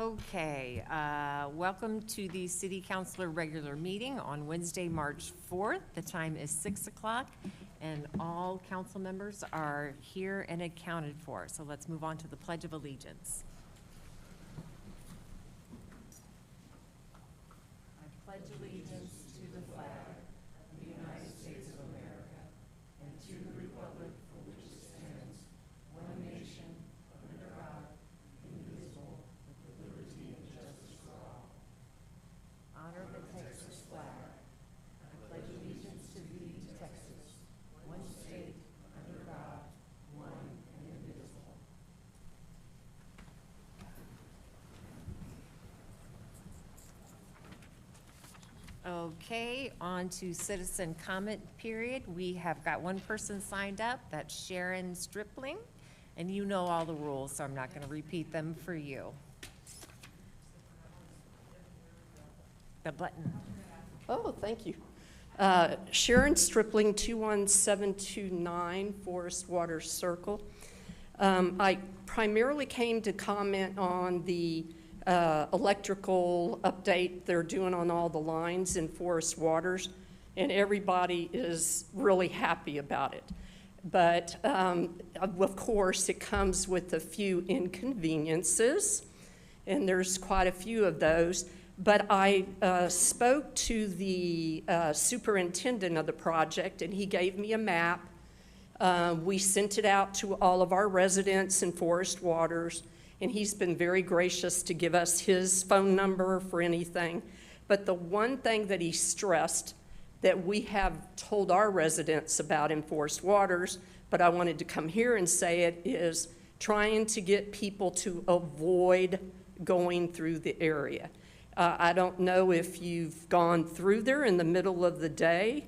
Okay, welcome to the City Councilor regular meeting on Wednesday, March 4th. The time is 6 o'clock, and all council members are here and accounted for. So let's move on to the Pledge of Allegiance. I pledge allegiance to the flag of the United States of America and to the republic for which it stands, one nation, under God, indivisible, with liberty and justice for all. Honor the Texas flag. I pledge allegiance to thee, Texas, one state, under God, one and indivisible. Okay, on to citizen comment period. We have got one person signed up, that's Sharon Stripling, and you know all the rules, so I'm not going to repeat them for you. The button. Oh, thank you. Sharon Stripling, 21729 Forest Water Circle. I primarily came to comment on the electrical update they're doing on all the lines in Forest Waters, and everybody is really happy about it. But of course, it comes with a few inconveniences, and there's quite a few of those. But I spoke to the superintendent of the project, and he gave me a map. We sent it out to all of our residents in Forest Waters, and he's been very gracious to give us his phone number for anything. But the one thing that he stressed that we have told our residents about in Forest Waters, but I wanted to come here and say it, is trying to get people to avoid going through the area. I don't know if you've gone through there in the middle of the day.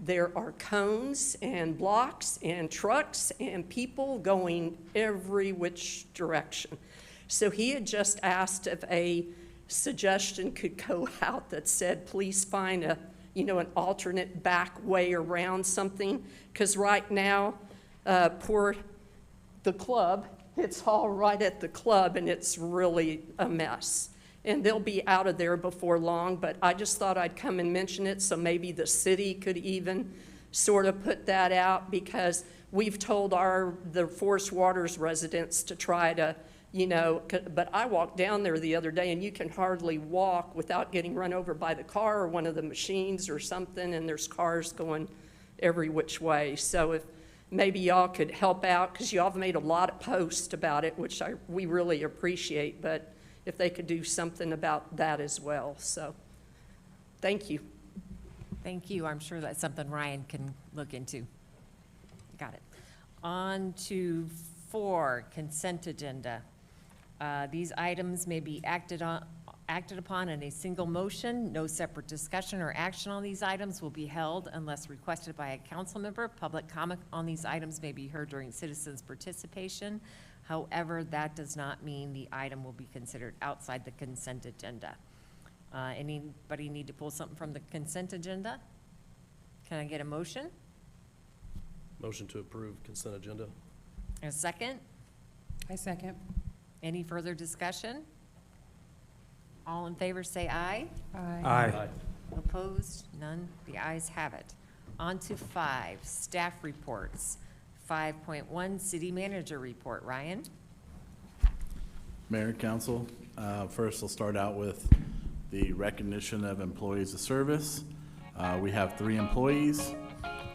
There are cones and blocks and trucks and people going every which direction. So he had just asked if a suggestion could go out that said, please find an alternate back way around something. Because right now, the club, it's all right at the club and it's really a mess. And they'll be out of there before long, but I just thought I'd come and mention it so maybe the city could even sort of put that out, because we've told the Forest Waters residents to try to, but I walked down there the other day and you can hardly walk without getting run over by the car or one of the machines or something, and there's cars going every which way. So if maybe y'all could help out, because y'all have made a lot of posts about it, which we really appreciate, but if they could do something about that as well. So, thank you. Thank you. I'm sure that's something Ryan can look into. Got it. On to 4, consent agenda. These items may be acted upon in a single motion. No separate discussion or action on these items will be held unless requested by a council member. Public comment on these items may be heard during citizens' participation. However, that does not mean the item will be considered outside the consent agenda. Anybody need to pull something from the consent agenda? Can I get a motion? Motion to approve consent agenda. A second? I second. Any further discussion? All in favor say aye. Aye. Opposed? None. The ayes have it. On to 5, staff reports. 5.1, city manager report. Ryan? Mayor and Council, first we'll start out with the recognition of employees of service. We have 3 employees.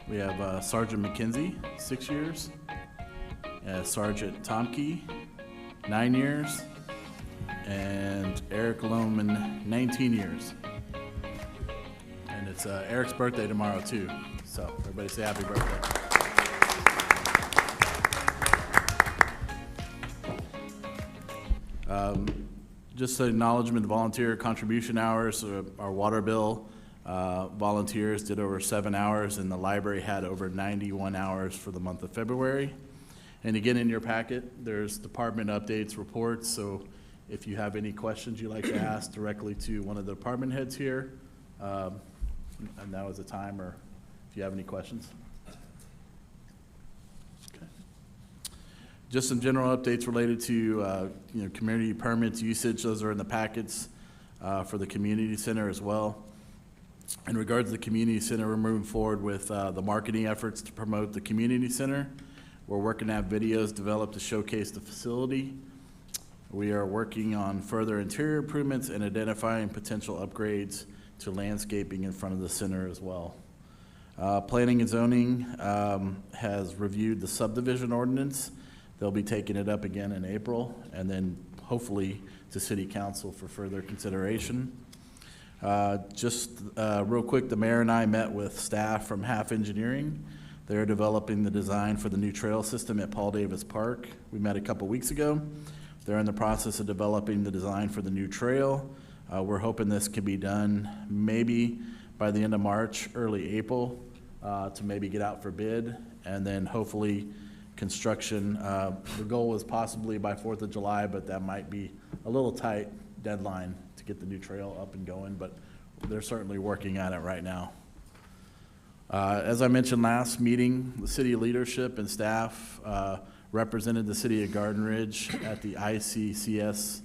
We have Sergeant McKenzie, 6 years, Sergeant Tomke, 9 years, and Eric Lohman, 19 years. And it's Eric's birthday tomorrow too, so everybody say happy birthday. Just an acknowledgement of volunteer contribution hours. Our water bill volunteers did over 7 hours, and the library had over 91 hours for the month of February. And again, in your packet, there's department updates, reports, so if you have any questions you'd like to ask directly to one of the department heads here, and now is the time, or if you have any questions. Okay. Just some general updates related to, community permits usage. Those are in the packets for the community center as well. In regards to the community center, we're moving forward with the marketing efforts to promote the community center. We're working to have videos developed to showcase the facility. We are working on further interior improvements and identifying potential upgrades to landscaping in front of the center as well. Planning and zoning has reviewed the subdivision ordinance. They'll be taking it up again in April, and then hopefully to city council for further consideration. Just real quick, the mayor and I met with staff from Half Engineering. They're developing the design for the new trail system at Paul Davis Park. We met a couple weeks ago. They're in the process of developing the design for the new trail. We're hoping this can be done maybe by the end of March, early April, to maybe get out for bid, and then hopefully construction. The goal was possibly by 4th of July, but that might be a little tight deadline to get the new trail up and going, but they're certainly working at it right now. As I mentioned last meeting, the city leadership and staff represented the city of Garden Ridge at the ICSC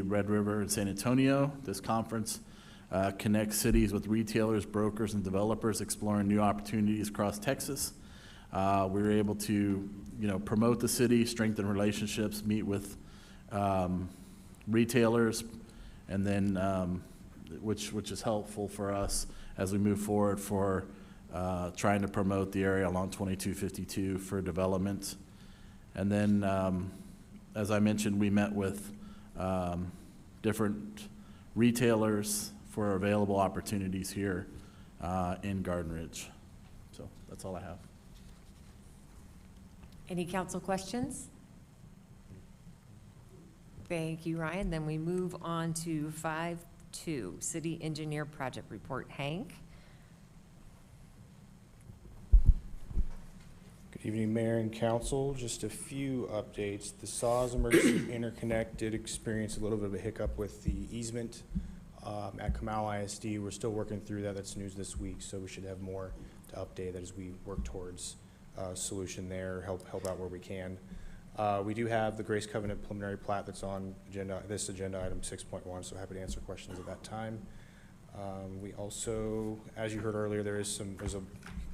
Red River in San Antonio. This conference connects cities with retailers, brokers, and developers exploring new opportunities across Texas. We were able to, promote the city, strengthen relationships, meet with retailers, and then which is helpful for us as we move forward for trying to promote the area along 2252 for development. And then, as I mentioned, we met with different retailers for available opportunities here in Garden Ridge. So that's all I have. Any council questions? Thank you, Ryan. Then we move on to 5.2, City Engineer Project Report. Hank? Good evening, Mayor and Council. Just a few updates. The SAWS Emergency Interconnect did experience a little bit of a hiccup with the easement at Kamau ISD. We're still working through that. That's news this week, so we should have more to update that as we work towards a solution there, help out where we can. We do have the Grace Covenant preliminary plat that's on this agenda item 6.1, so happy to answer questions at that time. We also, as you heard earlier, there's a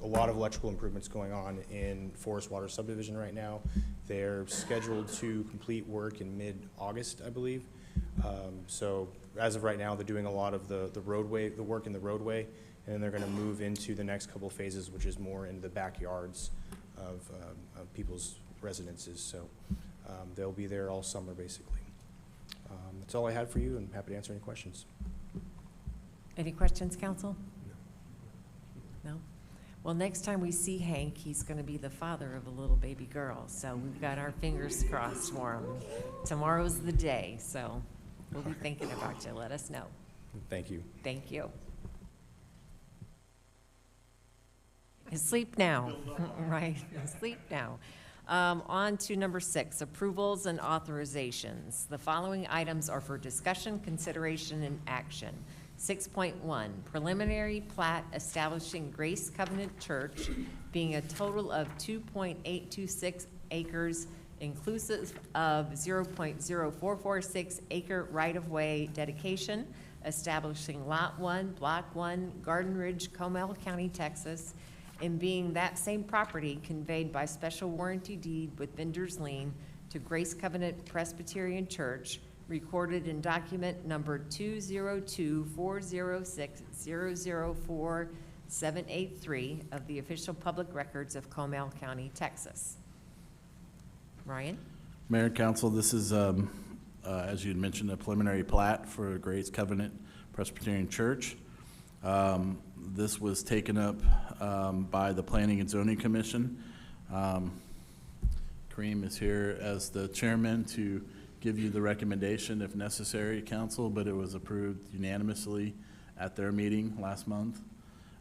lot of electrical improvements going on in Forest Water subdivision right now. They're scheduled to complete work in mid-August, I believe. So as of right now, they're doing a lot of the work in the roadway, and then they're going to move into the next couple of phases, which is more in the backyards of people's residences. So they'll be there all summer, basically. That's all I had for you, and happy to answer any questions. Any questions, council? No? Well, next time we see Hank, he's going to be the father of a little baby girl, so we've got our fingers crossed for him. Tomorrow's the day, so we'll be thinking about you. Let us know. Thank you. Thank you. Sleep now, right? Sleep now. On to number 6, approvals and authorizations. The following items are for discussion, consideration, and action. 6.1, preliminary plat establishing Grace Covenant Church being a total of 2.826 acres inclusive of 0.0446 acre right-of-way dedication, establishing Lot 1, Block 1, Garden Ridge, Comal County, Texas, and being that same property conveyed by special warranty deed with vendor's lien to Grace Covenant Presbyterian Church, recorded in document number 202406004-783 of the official public records of Comal County, Texas. Ryan? Mayor and Council, this is, as you had mentioned, a preliminary plat for Grace Covenant Presbyterian Church. This was taken up by the Planning and Zoning Commission. Kareem is here as the chairman to give you the recommendation if necessary, council, but it was approved unanimously at their meeting last month.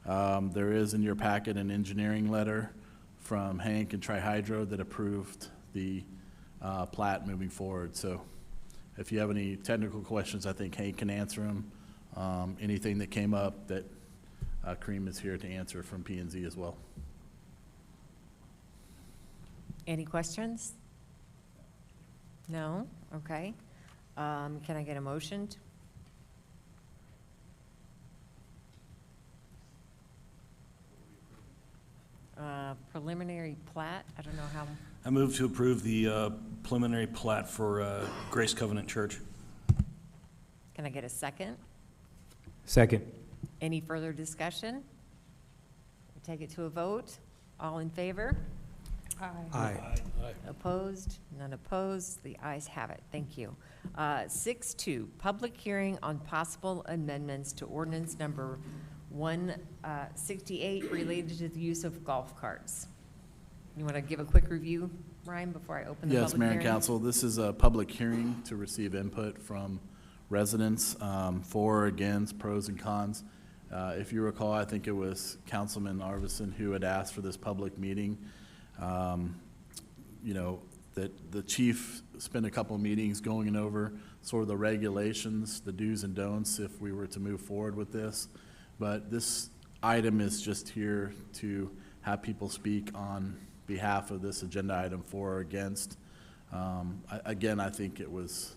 There is in your packet an engineering letter from Hank and Tri-Hydro that approved the plat moving forward. So if you have any technical questions, I think Hank can answer them. Anything that came up that Kareem is here to answer from P&Z as well. Any questions? No? Okay. Can I get a motion? Preliminary plat, I don't know how, I move to approve the preliminary plat for Grace Covenant Church. can I get a second? Second. Any further discussion? Take it to a vote. All in favor? Aye. Aye. Opposed? None opposed. The ayes have it. Thank you. 6.2, public hearing on possible amendments to ordinance number 168 related to the use of golf carts. You want to give a quick review, Ryan, before I open the public Yes, Mayor hearing? and Council, this is a public hearing to receive input from residents, for or against, pros and cons. If you recall, I think it was Councilman Arvison who had asked for this public meeting. You know, that the chief spent a couple of meetings going over sort of the regulations, the do's and don'ts if we were to move forward with this. But this item is just here to have people speak on behalf of this agenda item for or against. Again, I think it was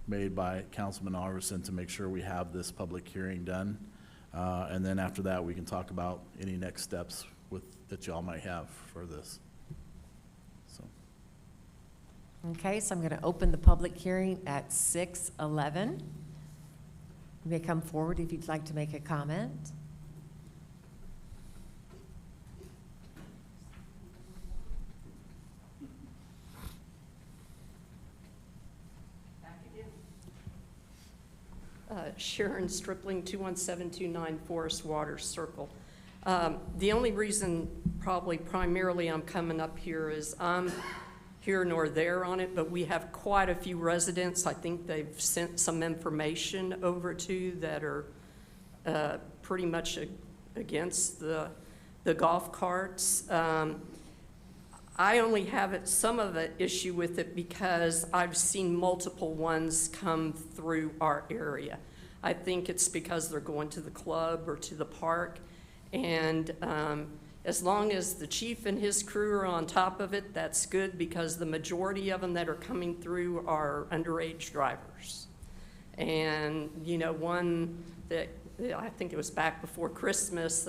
made by Councilman Arvison to make sure we have this public hearing done. And then after that, we can talk about any next steps that y'all might have for this. So, Okay, so I'm going to open the public hearing at 6:11. You may come forward if you'd like to make a comment. Sharon Stripling, 21729 Forest Water Circle. The only reason, probably primarily I'm coming up here is I'm here nor there on it, but we have quite a few residents. I think they've sent some information over to that are pretty much against the golf carts. I only have some of an issue with it because I've seen multiple ones come through our area. I think it's because they're going to the club or to the park. And as long as the chief and his crew are on top of it, that's good, because the majority of them that are coming through are underage drivers. And, you know, one that I think it was back before Christmas,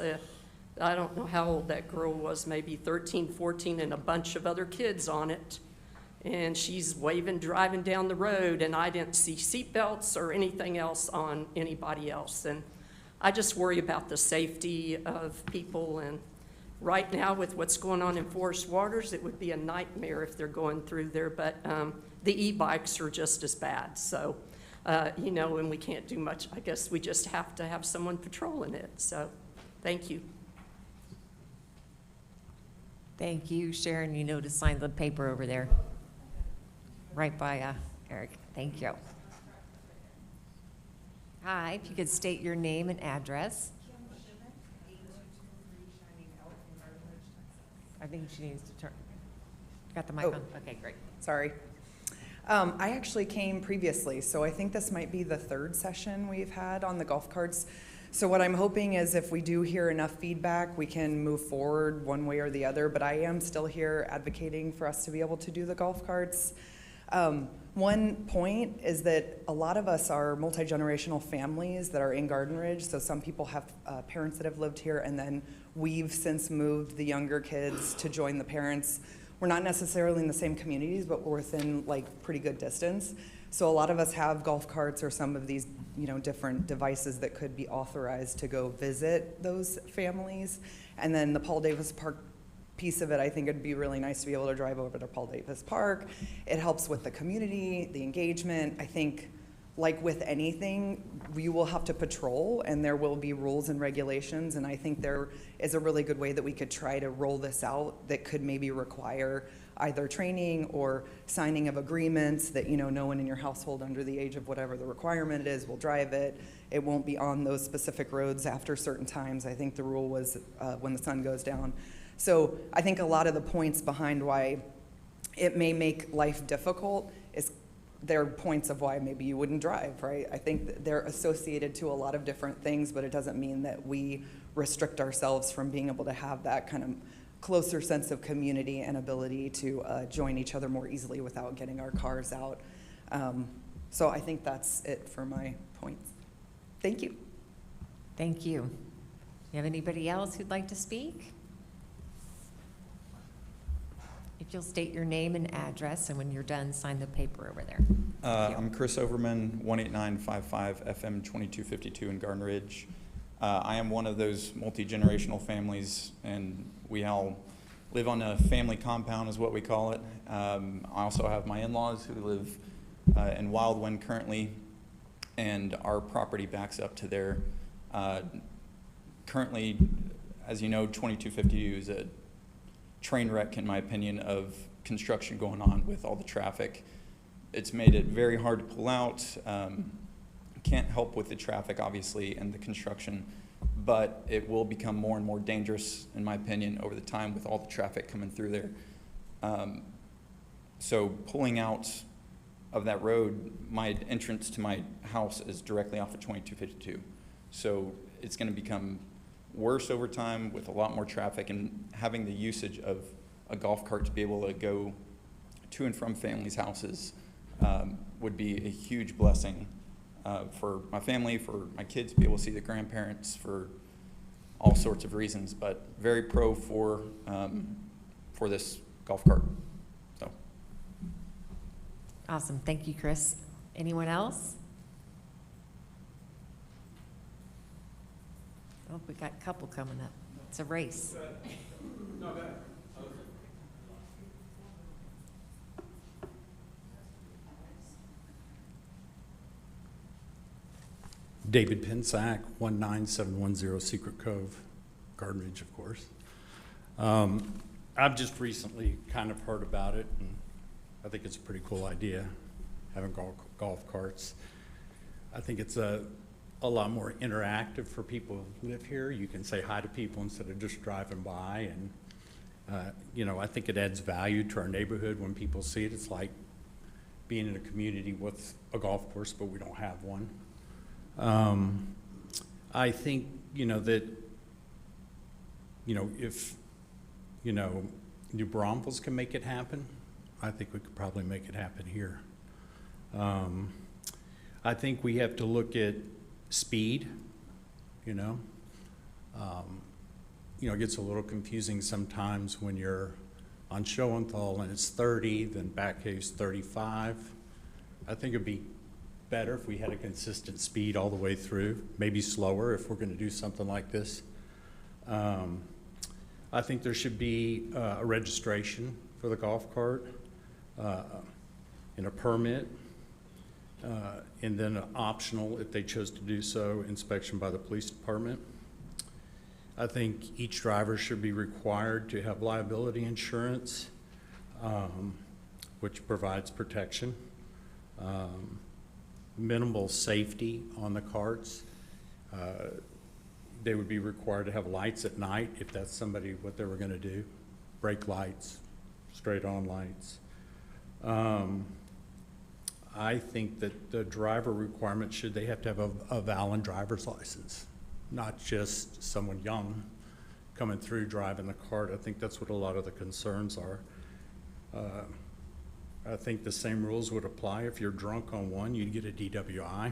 I don't know how old that girl was, maybe 13, 14, and a bunch of other kids on it. And she's waving, driving down the road, and I didn't see seatbelts or anything else on anybody else. And I just worry about the safety of people. And right now, with what's going on in Forest Waters, it would be a nightmare if they're going through there. But the e-bikes are just as bad. So, you know, and we can't do much. I guess we just have to have someone patrolling it. So, thank you. Thank you, Sharon. You know to sign the paper over there. Right by Eric. Thank you. Hi, if you could state your name and address. I think she needs to turn. Got the mic on? Okay, great. Sorry. I actually came previously, so I think this might be the third session we've had on the golf carts. So what I'm hoping is if we do hear enough feedback, we can move forward one way or the other, but I am still here advocating for us to be able to do the golf carts. One point is that a lot of us are multi-generational families that are in Garden Ridge, so some people have parents that have lived here, and then we've since moved the younger kids to join the parents. We're not necessarily in the same communities, but we're within like pretty good distance. So a lot of us have golf carts or some of these, you know, different devices that could be authorized to go visit those families. And then the Paul Davis Park piece of it, I think it'd be really nice to be able to drive over to Paul Davis Park. It helps with the community, the engagement. I think, like with anything, you will have to patrol, and there will be rules and regulations, and I think there is a really good way that we could try to roll this out that could maybe require either training or signing of agreements that, you know, no one in your household under the age of whatever the requirement is will drive it. It won't be on those specific roads after certain times. I think the rule was when the sun goes down. So I think a lot of the points behind why it may make life difficult is there are points of why maybe you wouldn't drive, right? I think that they're associated to a lot of different things, but it doesn't mean that we restrict ourselves from being able to have that kind of closer sense of community and ability to join each other more easily without getting our cars out. So I think that's it for my points. Thank you. Thank you. You have anybody else who'd like to speak? If you'll state your name and address, and when you're done, sign the paper over there. Thank you. I'm Chris Overman, 18955 FM 2252 in Garden Ridge. I am one of those multi-generational families, and we all live on a family compound is what we call it. I also have my in-laws who live in Wildwind currently, and our property backs up to their, currently, as you know, 2252 is a train wreck, in my opinion, of construction going on with all the traffic. It's made it very hard to pull out. Can't help with the traffic, obviously, and the construction, but it will become more and more dangerous, in my opinion, over the time with all the traffic coming through there. So pulling out of that road, my entrance to my house is directly off of 2252. So it's going to become worse over time with a lot more traffic, and having the usage of a golf cart to be able to go to and from families' houses would be a huge blessing for my family, for my kids to be able to see the grandparents, for all sorts of reasons, but very pro for this golf cart. So. Awesome. Thank you, Chris. Anyone else? Oh, we got a couple coming up. It's a race. David Pensack, 19710 Secret Cove, Garden Ridge, of course. I've just recently kind of heard about it, and I think it's a pretty cool idea, having golf carts. I think it's a lot more interactive for people who live here. You can say hi to people instead of just driving by, and you know, I think it adds value to our neighborhood when people see it. It's like being in a community with a golf course, but we don't have one. I think, you know, that, you know, if, you know, New Braunfels can make it happen, I think we could probably make it happen here. I think we have to look at speed, you know. It gets a little confusing sometimes when you're on Schoenthal and it's 30, then Back Cave's 35. I think it'd be better if we had a consistent speed all the way through, maybe slower if we're going to do something like this. I think there should be a registration for the golf cart and a permit, and then an optional, if they chose to do so, inspection by the police department. I think each driver should be required to have liability insurance, which provides protection. Minimal safety on the carts. They would be required to have lights at night if that's what they were going to do. Brake lights, straight on lights. I think that the driver requirement they have to have a valid driver's license, not just someone young coming through driving the cart. I think that's what a lot of the concerns are. I think the same rules would apply. If you're drunk on one, you'd get a DWI.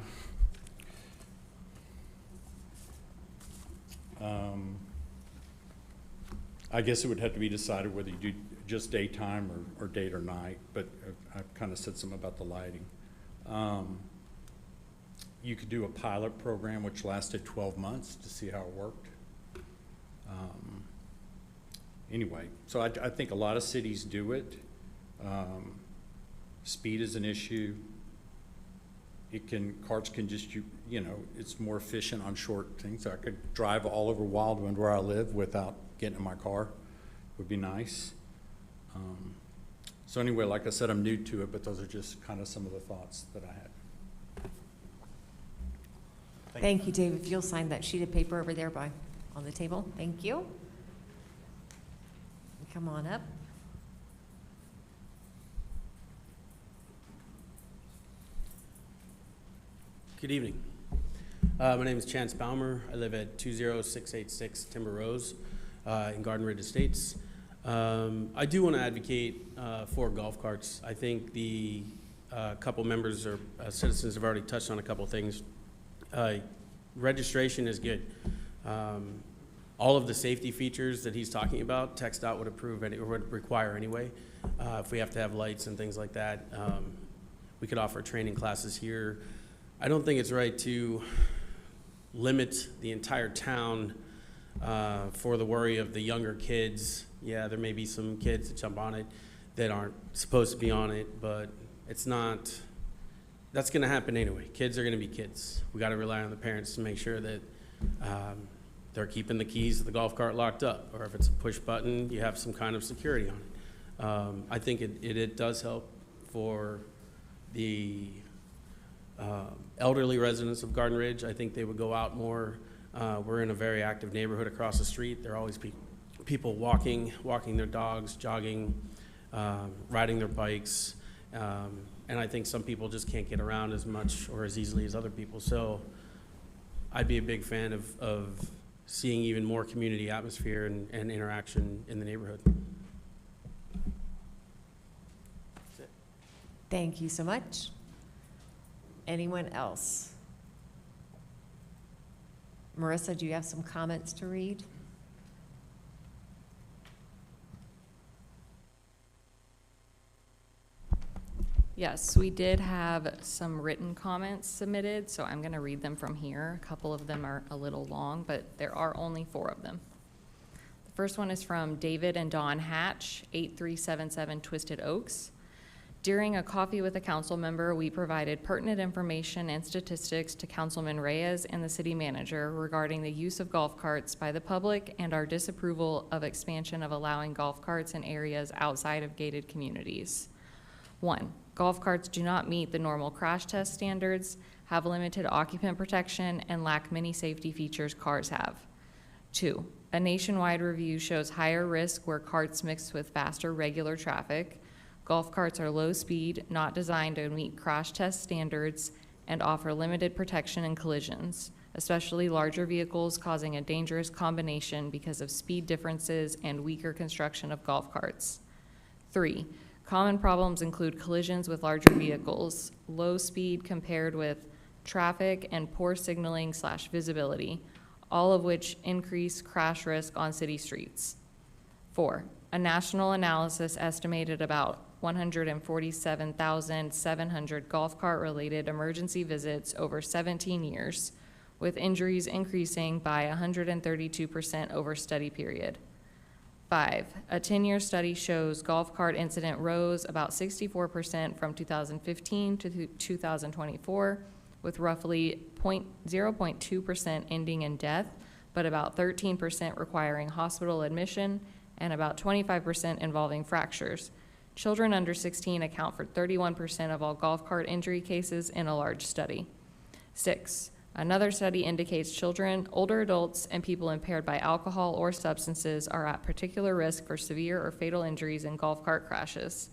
I guess it would have to be decided whether you do just daytime or day or night, but I've kind of said something about the lighting. You could do a pilot program which lasted 12 months to see how it worked. Anyway, so I think a lot of cities do it. Speed is an issue. Carts can just, it's more efficient on short things. I could drive all over Wildwind where I live without getting in my car. Would be nice. So anyway, like I said, I'm new to it, but those are just kind of some of the thoughts that I had. Thank you, Dave. If you'll sign that sheet of paper over there on the table. Thank you. Come on up. Good evening. My name is Chance Baumer. I live at 20686 Timber Rose in Garden Ridge Estates. I do want to advocate for golf carts. I think the couple members or citizens have already touched on a couple things. Registration is good. All of the safety features that he's talking about, TxDOT would approve or would require anyway. If we have to have lights and things like that, we could offer training classes here. I don't think it's right to limit the entire town for the worry of the younger kids. Yeah, there may be some kids that jump on it that aren't supposed to be on it, but it's not, that's gonna happen anyway. Kids are gonna be kids. We gotta rely on the parents to make sure that they're keeping the keys to the golf cart locked up, or if it's a push button, you have some kind of security on it. I think it does help for the elderly residents of Garden Ridge. I think they would go out more. We're in a very active neighborhood across the street. There are always people walking their dogs, jogging, riding their bikes. And I think some people just can't get around as much or as easily as other people. So I'd be a big fan of seeing even more community atmosphere and interaction in the neighborhood. Thank you so much. Anyone else? Marissa, do you have some comments to read? Yes, we did have some written comments submitted, so I'm going to read them from here. A couple of them are a little long, but there are only 4 of them. The first one is from David and Dawn Hatch, 8377 Twisted Oaks. During a coffee with a council member, we provided pertinent information and statistics to Councilman Reyes and the city manager regarding the use of golf carts by the public and our disapproval of expansion of allowing golf carts in areas outside of gated communities. 1, golf carts do not meet the normal crash test standards, have limited occupant protection, and lack many safety features cars have. 2, a nationwide review shows higher risk where carts mix with faster regular traffic. Golf carts are low speed, not designed to meet crash test standards, and offer limited protection in collisions, especially larger vehicles, causing a dangerous combination because of speed differences and weaker construction of golf carts. 3, common problems include collisions with larger vehicles, low speed compared with traffic, and poor signaling/visibility, all of which increase crash risk on city streets. 4, a national analysis estimated about 147,700 golf cart-related emergency visits over 17 years, with injuries increasing by 132% over study period. 5, a 10-year study shows golf cart incident rose about 64% from 2015 to 2024, with roughly 0.2% ending in death, but about 13% requiring hospital admission and about 25% involving fractures. Children under 16 account for 31% of all golf cart injury cases in a large study. 6, another study indicates children, older adults, and people impaired by alcohol or substances are at particular risk for severe or fatal injuries in golf cart crashes.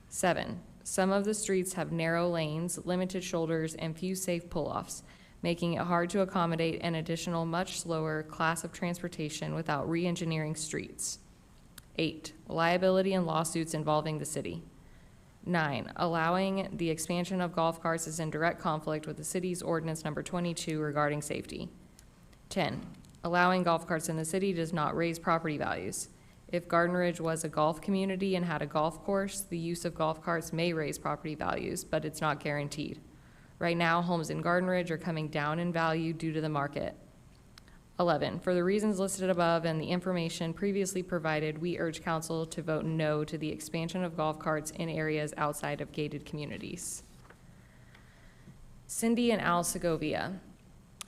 7, some of the streets have narrow lanes, limited shoulders, and few safe pull-offs, making it hard to accommodate an additional much slower class of transportation without re-engineering streets. 8, liability and lawsuits involving the city. 9, allowing the expansion of golf carts is in direct conflict with the city's ordinance number 22 regarding safety. 10, allowing golf carts in the city does not raise property values. If Garden Ridge was a golf community and had a golf course, the use of golf carts may raise property values, but it's not guaranteed. Right now, homes in Garden Ridge are coming down in value due to the market. 11, for the reasons listed above and the information previously provided, we urge council to vote no to the expansion of golf carts in areas outside of gated communities. Cindy and Al Segovia.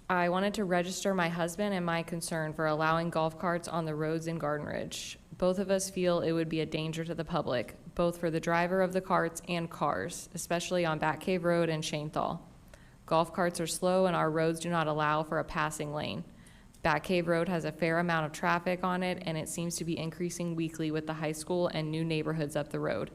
I wanted to register my husband and my concern for allowing golf carts on the roads in Garden Ridge. Both of us feel it would be a danger to the public, both for the driver of the carts and cars, especially on Bat Cave Road and Shanethal. Golf carts are slow and our roads do not allow for a passing lane. Bat Cave Road has a fair amount of traffic on it, and it seems to be increasing weekly with the high school and new neighborhoods up the road.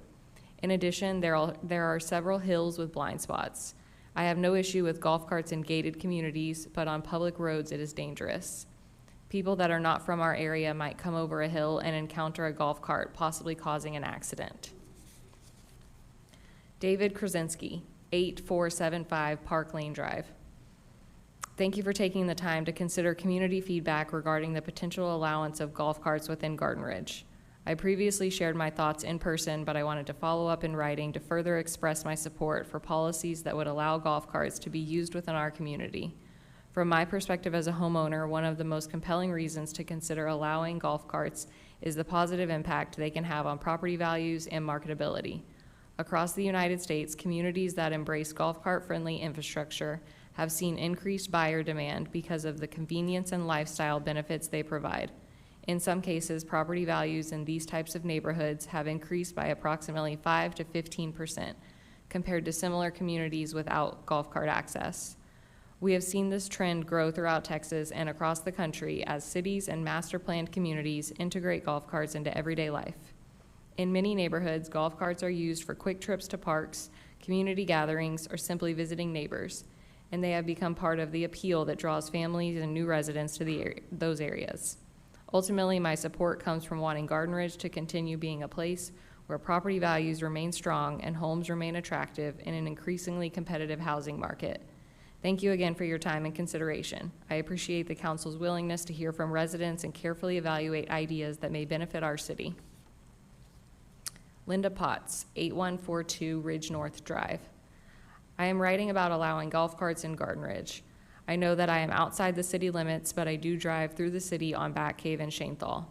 In addition, there are several hills with blind spots. I have no issue with golf carts in gated communities, but on public roads it is dangerous. People that are not from our area might come over a hill and encounter a golf cart, possibly causing an accident. David Krasinski, 8475 Park Lane Drive. Thank you for taking the time to consider community feedback regarding the potential allowance of golf carts within Garden Ridge. I previously shared my thoughts in person, but I wanted to follow up in writing to further express my support for policies that would allow golf carts to be used within our community. From my perspective as a homeowner, one of the most compelling reasons to consider allowing golf carts is the positive impact they can have on property values and marketability. Across the United States, communities that embrace golf cart-friendly infrastructure have seen increased buyer demand because of the convenience and lifestyle benefits they provide. In some cases, property values in these types of neighborhoods have increased by approximately 5 to 15% compared to similar communities without golf cart access. We have seen this trend grow throughout Texas and across the country as cities and master-planned communities integrate golf carts into everyday life. In many neighborhoods, golf carts are used for quick trips to parks, community gatherings, or simply visiting neighbors, and they have become part of the appeal that draws families and new residents to those areas. Ultimately, my support comes from wanting Garden Ridge to continue being a place where property values remain strong and homes remain attractive in an increasingly competitive housing market. Thank you again for your time and consideration. I appreciate the council's willingness to hear from residents and carefully evaluate ideas that may benefit our city. Linda Potts, 8142 Ridge North Drive. I am writing about allowing golf carts in Garden Ridge. I know that I am outside the city limits, but I do drive through the city on Bat Cave and Shanethal.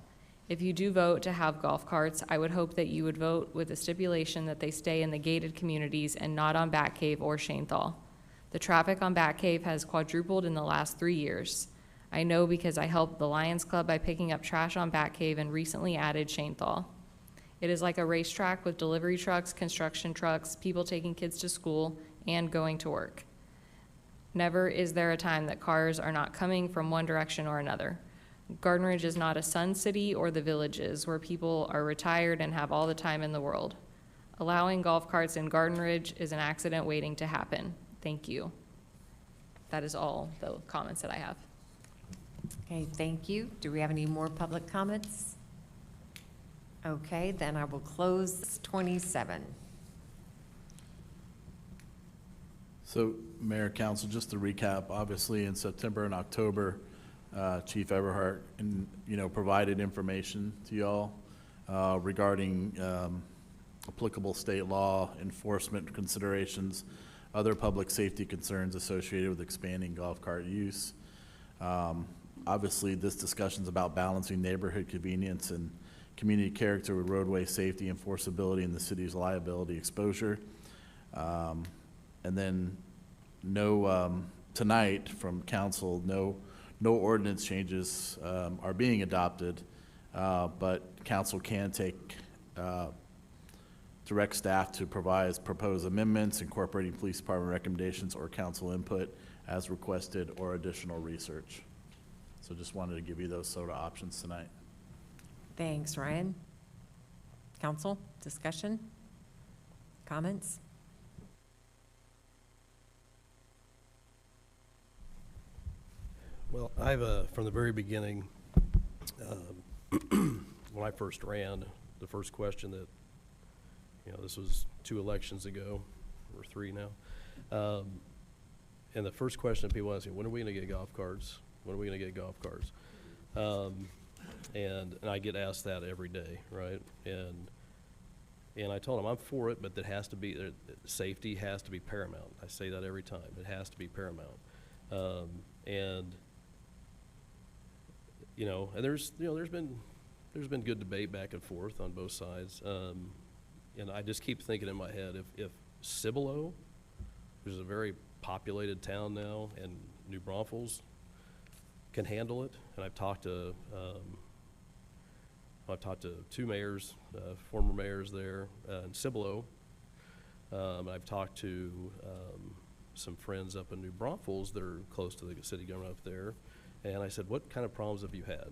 If you do vote to have golf carts, I would hope that you would vote with the stipulation that they stay in the gated communities and not on Bat Cave or Shanethal. The traffic on Bat Cave has quadrupled in the last 3 years. I know because I helped the Lions Club by picking up trash on Bat Cave and recently added Shanethal. It is like a racetrack with delivery trucks, construction trucks, people taking kids to school, and going to work. Never is there a time that cars are not coming from one direction or another. Garden Ridge is not a Sun City or the Villages where people are retired and have all the time in the world. Allowing golf carts in Garden Ridge is an accident waiting to happen. Thank you. That is all the comments that I have. Okay, thank you. Do we have any more public comments? Okay, then I will close 27. So, Mayor, Council, just to recap, obviously in September and October, Chief Everhart provided information to y'all regarding applicable state law, enforcement considerations, other public safety concerns associated with expanding golf cart use. Obviously, this discussion is about balancing neighborhood convenience and community character with roadway safety, enforceability, and the city's liability exposure. And then tonight from council, no ordinance changes are being adopted, but council can direct staff to propose amendments incorporating police department recommendations or council input as requested or additional research. So just wanted to give you those sort of options tonight. Thanks, Ryan. Council, discussion, comments? Well, from the very beginning, when I first ran, the first question that, this was 2 elections ago, or 3 now, and the first question people ask me, when are we going to get golf carts? When are we going to get golf carts? And I get asked that every day, right? And I told them I'm for it, but that has to be, safety has to be paramount. I say that every time. It has to be paramount. And there's been good debate back and forth on both sides. And I just keep thinking in my head, if Cibolo, which is a very populated town now, and New Braunfels can handle it, and I've talked to 2 mayors, former mayors there in Cibolo. I've talked to some friends up in New Braunfels that are close to the city government up there, and I said, what kind of problems have you had?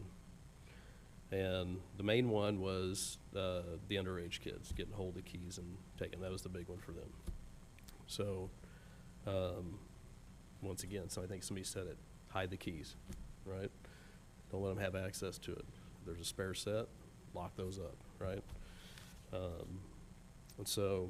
And the main one was the underage kids getting hold of the keys and taking. That was the big one for them. So once again, so I think somebody said it, hide the keys, right? Don't let them have access to it. There's a spare set, lock those up, right? And so,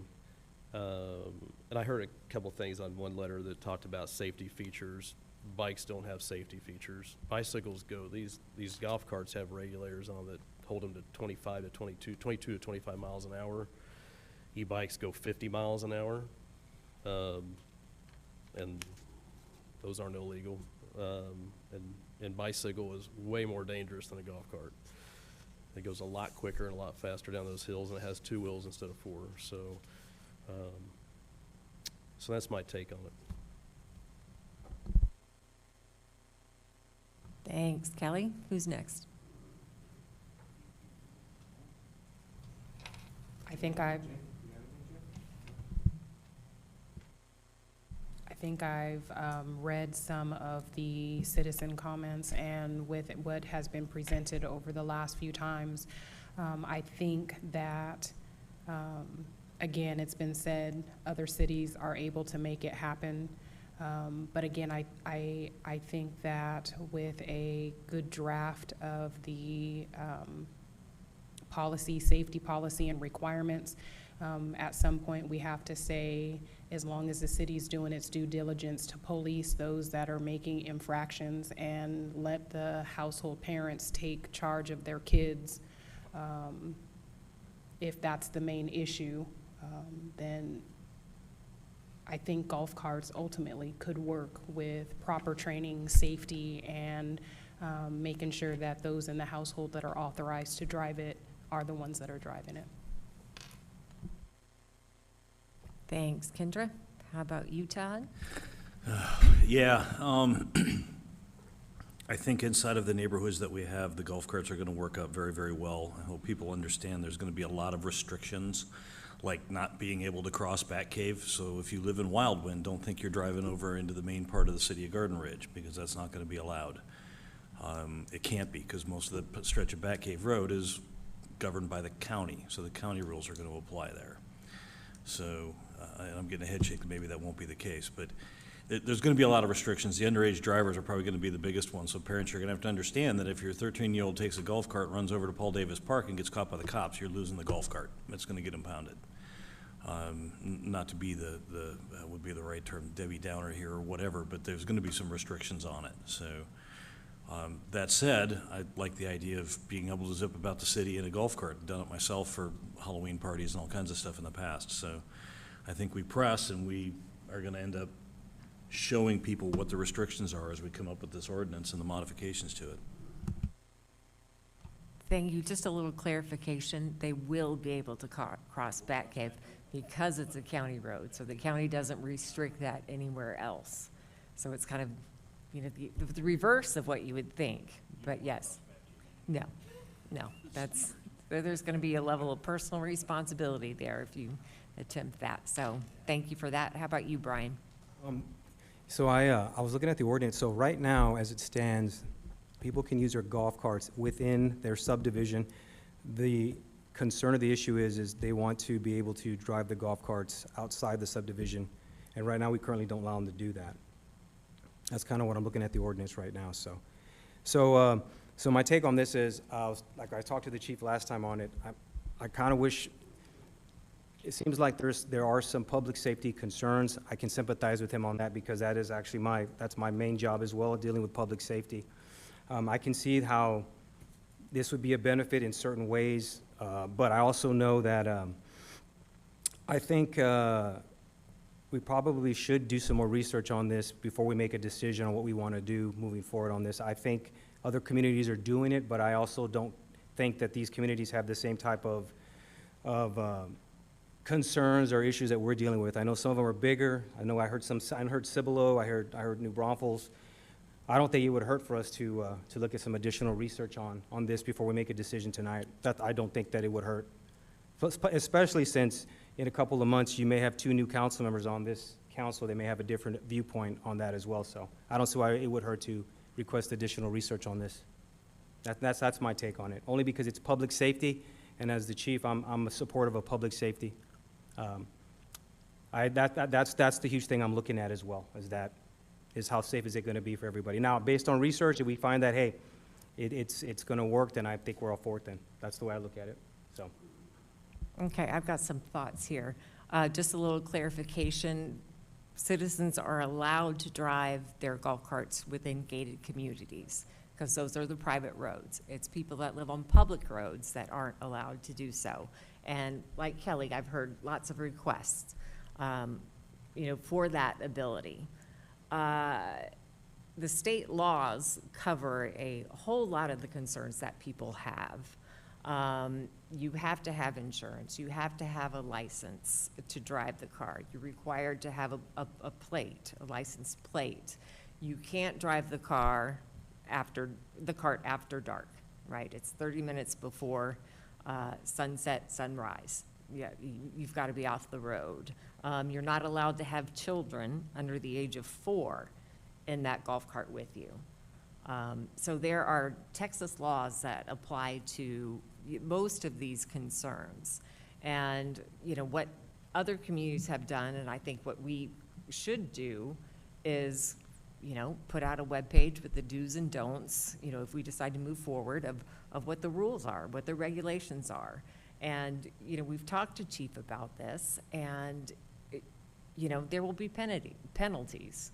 and I heard a couple things on one letter that talked about safety features. Bikes don't have safety features. Bicycles go. These golf carts have regulators on that hold them to 22 to 25 miles an hour. E-bikes go 50 miles an hour, and those aren't illegal. And bicycle is way more dangerous than a golf cart. It goes a lot quicker and a lot faster down those hills, and it has 2 wheels instead of 4. So, so that's my take on it. Thanks. Kelly, who's next? I think I've read some of the citizen comments, and with what has been presented over the last few times, I think that, again, it's been said, other cities are able to make it happen. But again, I think that with a good draft of the safety policy and requirements, at some point we have to say, as long as the city's doing its due diligence to police those that are making infractions and let the household parents take charge of their kids, if that's the main issue, then I think golf carts ultimately could work with proper training, safety, and making sure that those in the household that are authorized to drive it are the ones that are driving it. Thanks. Kendra, how about you, Todd? Yeah, I think inside of the neighborhoods that we have, the golf carts are going to work out very, very well. I hope people understand there's going to be a lot of restrictions, like not being able to cross Bat Cave. So if you live in Wildwind, don't think you're driving over into the main part of the city of Garden Ridge, because that's not going to be allowed. It can't be, because most of the stretch of Bat Cave Road is governed by the county, so the county rules are going to apply there. So, and I'm getting a head shake that maybe that won't be the case, but there's going to be a lot of restrictions. The underage drivers are probably going to be the biggest one, so parents are going to have to understand that if your 13-year-old takes a golf cart, runs over to Paul Davis Park, and gets caught by the cops, you're losing the golf cart. It's going to get impounded. Not to be would be the right term, Debbie Downer here or whatever, but there's going to be some restrictions on it. So that said, I like the idea of being able to zip about the city in a golf cart. I've done it myself for Halloween parties and all kinds of stuff in the past. So I think we press, and we are going to end up showing people what the restrictions are as we come up with this ordinance and the modifications to it. Thank you. Just a little clarification. They will be able to cross Bat Cave because it's a county road. So the county doesn't restrict that anywhere else. So it's kind of, you know, the reverse of what you would think. But yes, no, there's going to be a level of personal responsibility there if you attempt that. So thank you for that. How about you, Brian? So I was looking at the ordinance. So right now, as it stands, people can use their golf carts within their subdivision. The concern of the issue is they want to be able to drive the golf carts outside the subdivision. And right now, we currently don't allow them to do that. That's kind of what I'm looking at the ordinance right now. So my take on this is, like I talked to the chief last time on it, I kind of wish, it seems like there are some public safety concerns. I can sympathize with him on that because that is actually that's my main job as well, dealing with public safety. I can see how this would be a benefit in certain ways, but I also know that I think we probably should do some more research on this before we make a decision on what we want to do moving forward on this. I think other communities are doing it, but I also don't think that these communities have the same type of concerns or issues that we're dealing with. I know some of them are bigger. I know I heard Cibolo, I heard New Braunfels. I don't think it would hurt for us to look at some additional research on this before we make a decision tonight. I don't think that it would hurt, especially since in a couple of months you may have 2 new council members on this council. They may have a different viewpoint on that as well. So I don't see why it would hurt to request additional research on this. That's my take on it. Only because it's public safety, and as the chief, I'm a supporter of public safety. That's the huge thing I'm looking at as well, is how safe is it going to be for everybody. Now, based on research, if we find that, hey, it's going to work, then I think we're all for it then. That's the way I look at it, so. Okay, I've got some thoughts here. Just a little clarification. Citizens are allowed to drive their golf carts within gated communities because those are the private roads. It's people that live on public roads that aren't allowed to do so. And like Kelly, I've heard lots of requests, for that ability. The state laws cover a whole lot of the concerns that people have. You have to have insurance. You have to have a license to drive the car. You're required to have a plate, a license plate. You can't drive the cart after dark, right? It's 30 minutes before sunset, sunrise. Yeah, you've got to be off the road. You're not allowed to have children under the age of 4 in that golf cart with you. So there are Texas laws that apply to most of these concerns. And, what other communities have done, and I think what we should do is, put out a webpage with the do's and don'ts, if we decide to move forward of what the rules are, what the regulations are. And, we've talked to Chief about this, and, there will be penalties,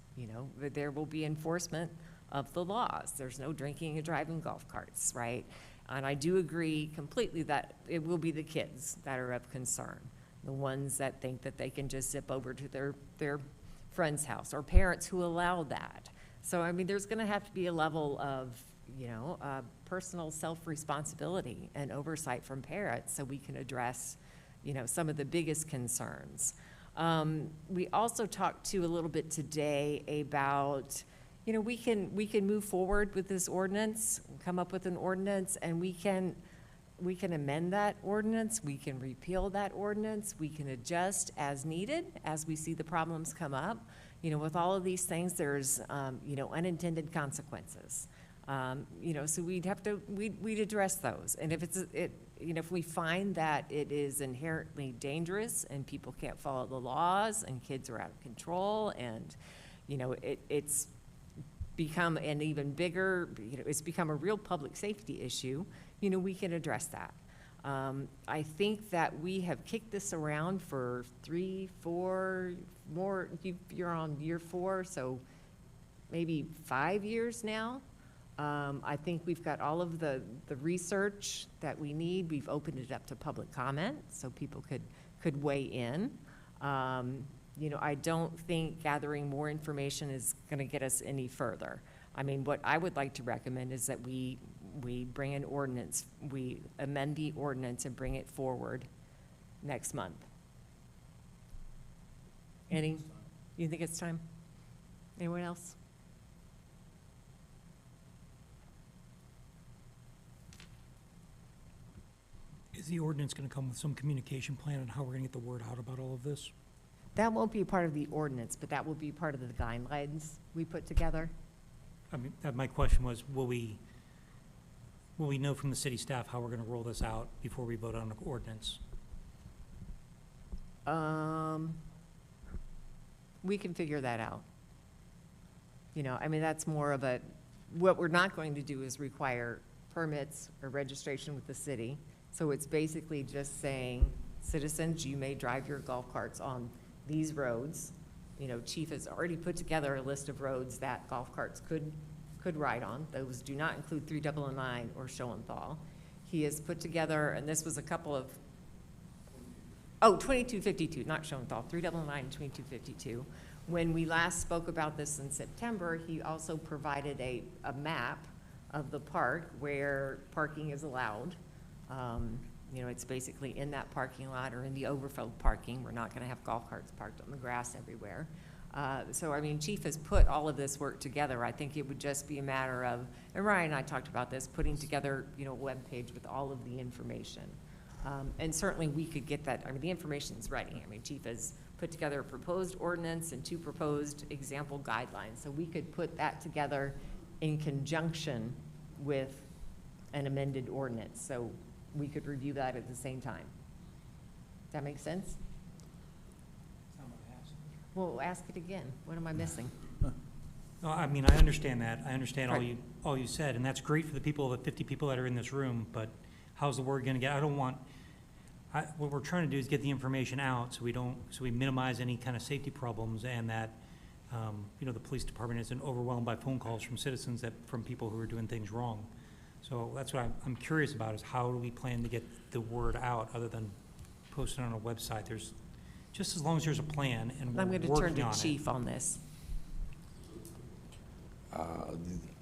there will be enforcement of the laws. There's no drinking and driving golf carts, right? And I do agree completely that it will be the kids that are of concern, the ones that think that they can just zip over to their friend's house, or parents who allow that. So, I mean, there's gonna have to be a level of, personal self-responsibility and oversight from parents so we can address, some of the biggest concerns. We also talked a little bit today about, we can move forward with this ordinance, come up with an ordinance, and we can amend that ordinance, we can repeal that ordinance, we can adjust as needed as we see the problems come up. With all of these things, there's, unintended consequences. So we'd address those. And if we find that it is inherently dangerous and people can't follow the laws and kids are out of control and, it's become an even bigger, it's become a real public safety issue, we can address that. I think that we have kicked this around for 3, 4 more, you're on year 4, so maybe 5 years now. I think we've got all of the research that we need. We've opened it up to public comment so people could weigh in. I don't think gathering more information is going to get us any further. I mean, what I would like to recommend is that we bring an ordinance, we amend the ordinance and bring it forward next month. Annie, you think it's time? Anyone else? Is the ordinance going to come with some communication plan on how we're going to get the word out about all of this? That won't be part of the ordinance, but that will be part of the guidelines we put together. I mean, my question was, will we know from the city staff how we're going to roll this out before we vote on the ordinance? We can figure that out. I mean, that's more of what we're not going to do is require permits or registration with the city. So it's basically just saying, citizens, you may drive your golf carts on these roads. Chief has already put together a list of roads that golf carts could ride on. Those do not include 3009 or Schoenthal. He has put together, and this was a couple of, 2252, not Schoenthal, 3009 and 2252. When we last spoke about this in September, he also provided a map of the park where parking is allowed. It's basically in that parking lot or in the overflow parking. We're not going to have golf carts parked on the grass everywhere. So, I mean, Chief has put all of this work together. I think it would just be a matter of, and Ryan and I talked about this, putting together, a webpage with all of the information. And certainly we could get that. I mean, the information's ready. I mean, Chief has put together a proposed ordinance and 2 proposed example guidelines. So we could put that together in conjunction with an amended ordinance. So we could review that at the same time. Does that make sense? Well, ask it again. What am I missing? No, I mean, I understand that. I understand Right. all you said, and that's great for the people, the 50 people that are in this room, but how's the word gonna get? What we're trying to do is get the information out so we minimize any kind of safety problems, and that, the police department isn't overwhelmed by phone calls from citizens from people who are doing things wrong. So that's what I'm curious about, is how do we plan to get the word out other than posting on a website? Just as long as there's a plan and we're I'm going to working turn on to it. Chief on this.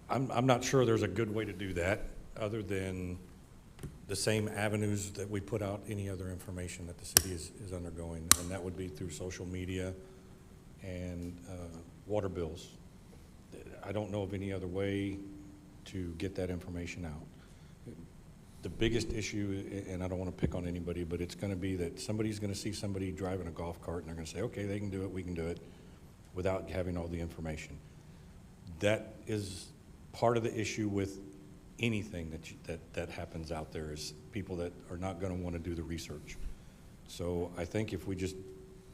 I'm not sure there's a good way to do that, other than the same avenues that we put out any other information that the city is undergoing, and that would be through social media and water bills. I don't know of any other way to get that information out. The biggest issue, and I don't want to pick on anybody, but it's going to be that somebody's going to see somebody driving a golf cart, and they're going to say, okay, they can do it, we can do it, without having all the information. That is part of the issue with anything that happens out there, is people that are not going to want to do the research. So I think if we just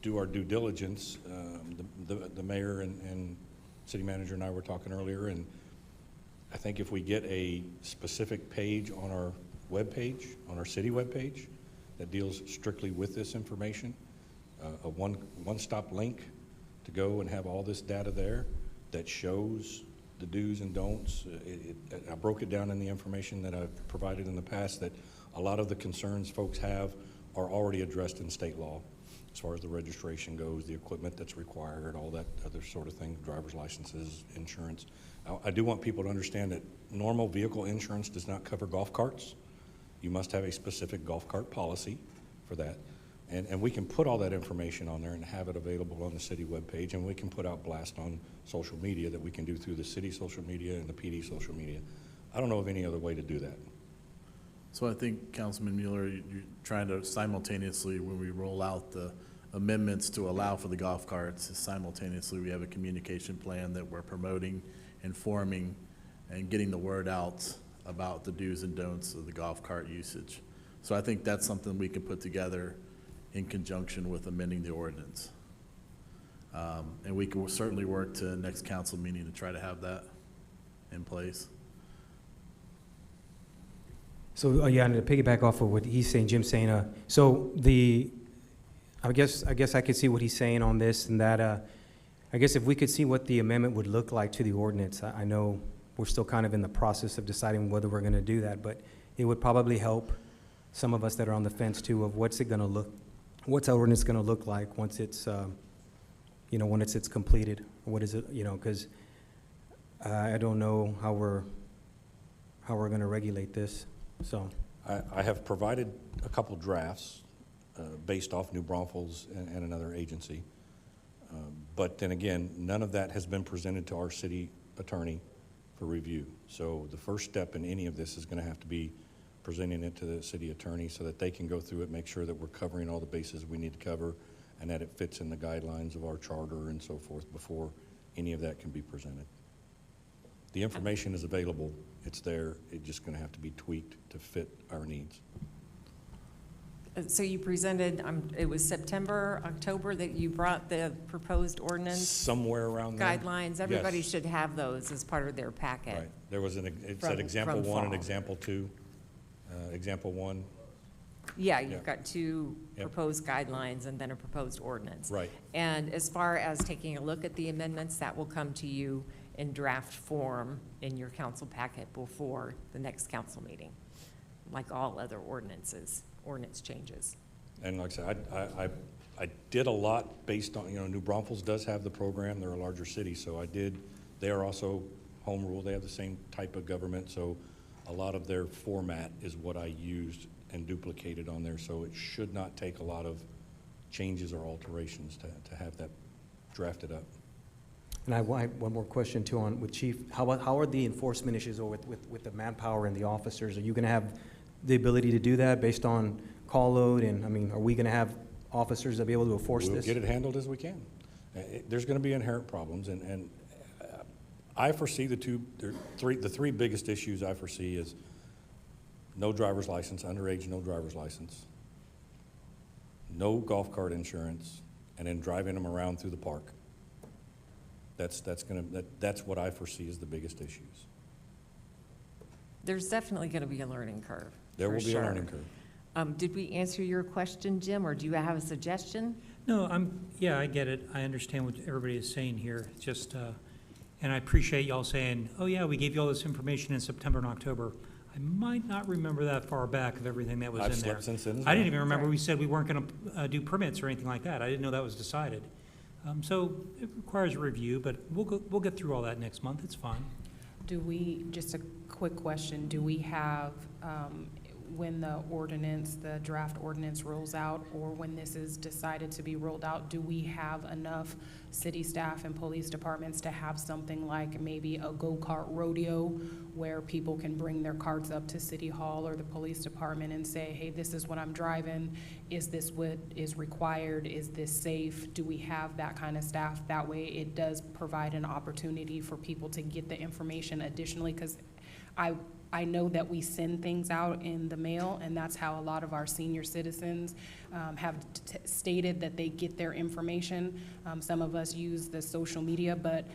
do our due diligence, the mayor and city manager and I were talking earlier, and I think if we get a specific page on our webpage, on our city webpage, that deals strictly with this information, a one-stop link to go and have all this data there that shows the do's and don'ts. I broke it down in the information that I've provided in the past, that a lot of the concerns folks have are already addressed in state law, as far as the registration goes, the equipment that's required, all that other sort of thing, driver's licenses, insurance. I do want people to understand that normal vehicle insurance does not cover golf carts. You must have a specific golf cart policy for that. And we can put all that information on there and have it available on the city webpage, and we can put out blast on social media that we can do through the city social media and the PD social media. I don't know of any other way to do that. So I think, Councilman Mueller, you're trying to simultaneously, when we roll out the amendments to allow for the golf carts, simultaneously we have a communication plan that we're promoting, informing, and getting the word out about the do's and don'ts of the golf cart usage. So I think that's something we can put together in conjunction with amending the ordinance. And we can certainly work to next council meeting to try to have that in place. So, and to piggyback off of what he's saying, Jim's saying, I guess I could see what he's saying on this, and that, I guess if we could see what the amendment would look like to the ordinance. I know we're still kind of in the process of deciding whether we're gonna do that, but it would probably help some of us that are on the fence too, of what's our ordinance gonna look like once it's, when it's completed. What is it, because I don't know how we're gonna regulate this, so. I have provided a couple drafts based off New Braunfels and another agency. But then again, none of that has been presented to our city attorney for review. So the first step in any of this is going to have to be presenting it to the city attorney so that they can go through it, make sure that we're covering all the bases we need to cover, and that it fits in the guidelines of our charter and so forth before any of that can be presented. The information is available, it's there, it's just going to have to be tweaked to fit our needs. So you presented, it was September, October that you brought the proposed ordinance Somewhere around there. guidelines. Everybody Yes. should have those as part of their packet. Right, there was it From- said example from one and fall. example two. Example one, Yeah, Yeah. you've got two Yep. proposed guidelines and then a proposed ordinance. right. And as far as taking a look at the amendments, that will come to you in draft form in your council packet before the next council meeting, like all other ordinance changes. And like I said, I did a lot based on, New Braunfels does have the program, they're a larger city, so they are also home rule, they have the same type of government, so a lot of their format is what I used and duplicated on there, so it should not take a lot of changes or alterations to have that drafted up. And I have one more question too with Chief. How are the enforcement issues or with the manpower and the officers? Are you gonna have the ability to do that based on call load? And are we gonna have officers that be able to enforce this? We'll get it handled as we can. There's gonna be inherent problems, and I foresee the three biggest issues I foresee is no driver's license, underage no driver's license, no golf cart insurance, and then driving them around through the park. That's what I foresee as the biggest issues. There's definitely going to be a learning curve. There for will be a sure. learning curve. Did we answer your question, Jim, or do you have a suggestion? No, yeah, I get it. I understand what everybody is saying here. It's just, and I appreciate y'all saying, oh yeah, we gave you all this information in September and October. I might not remember that far back of everything that was in there. I've slept since then as I didn't well. even remember we said we weren't gonna do permits or anything like that. I didn't know that was decided. So it requires a review, but we'll get through all that next month. It's fine. Do we, just a quick question, do we have, when the ordinance, the draft ordinance rolls out, or when this is decided to be rolled out, do we have enough city staff and police departments to have something like maybe a go-kart rodeo where people can bring their carts up to City Hall or the police department and say, hey, this is what I'm driving, is this what is required, is this safe? Do we have that kind of staff? That way it does provide an opportunity for people to get the information additionally, because I know that we send things out in the mail, and that's how a lot of our senior citizens have stated that they get their information. Some of us use the social media, but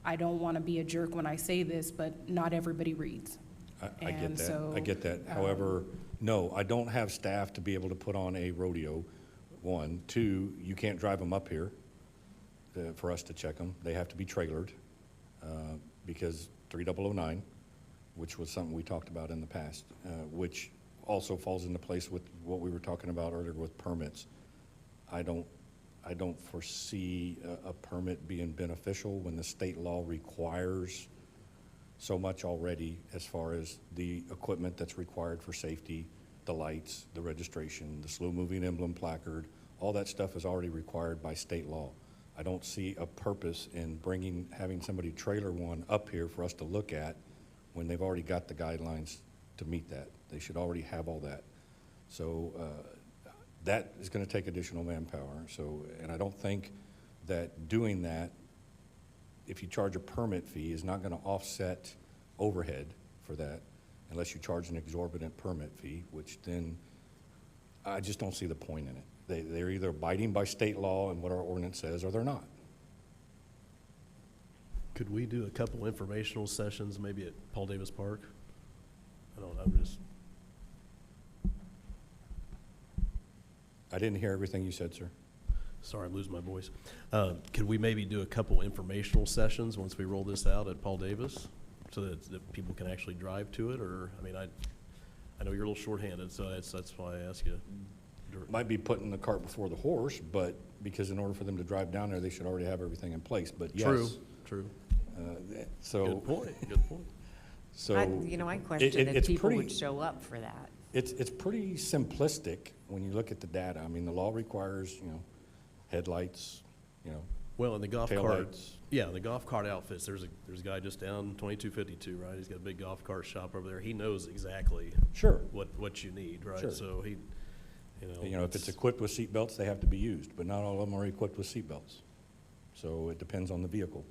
I don't want to be a jerk when I say this, but not everybody reads. I get And that. so, I get that. However, no, I don't have staff to be able to put on a rodeo, one. Two, you can't drive them up here for us to check them. They have to be trailered because 3009, which was something we talked about in the past, which also falls into place with what we were talking about earlier with permits. I don't foresee a permit being beneficial when the state law requires so much already as far as the equipment that's required for safety, the lights, the registration, the slow-moving emblem placard, all that stuff is already required by state law. I don't see a purpose in having somebody trailer one up here for us to look at when they've already got the guidelines to meet that. They should already have all that. So that is going to take additional manpower. So, and I don't think that doing that, if you charge a permit fee, is not going to offset overhead for that unless you charge an exorbitant permit fee, which then I just don't see the point in it. They're either abiding by state law and what our ordinance says, or they're not. Could we do a couple informational sessions, maybe at Paul Davis Park? I didn't hear everything you said, sir. Sorry, I'm losing my voice. Could we maybe do a couple informational sessions once we roll this out at Paul Davis, so that people can actually drive to it? Or, I mean, I know you're a little shorthanded, so that's why I ask you. Might be putting the cart before the horse, but because in order for them to drive down there, they should already have everything in place, but yes. True. So. Good point. So. I question if it's people pretty- would show up for that. It's pretty simplistic when you look at the data. I mean, the law requires, headlights, Well, in the golf cart, taillights. yeah, the golf cart outfits, there's a guy just down 2252, right? He's got a big golf cart shop over there. He knows exactly Sure. what you need, right? Sure. So he, If it's equipped with seat belts, they have to be used, but not all of them are equipped with seat belts. So it depends on the vehicle.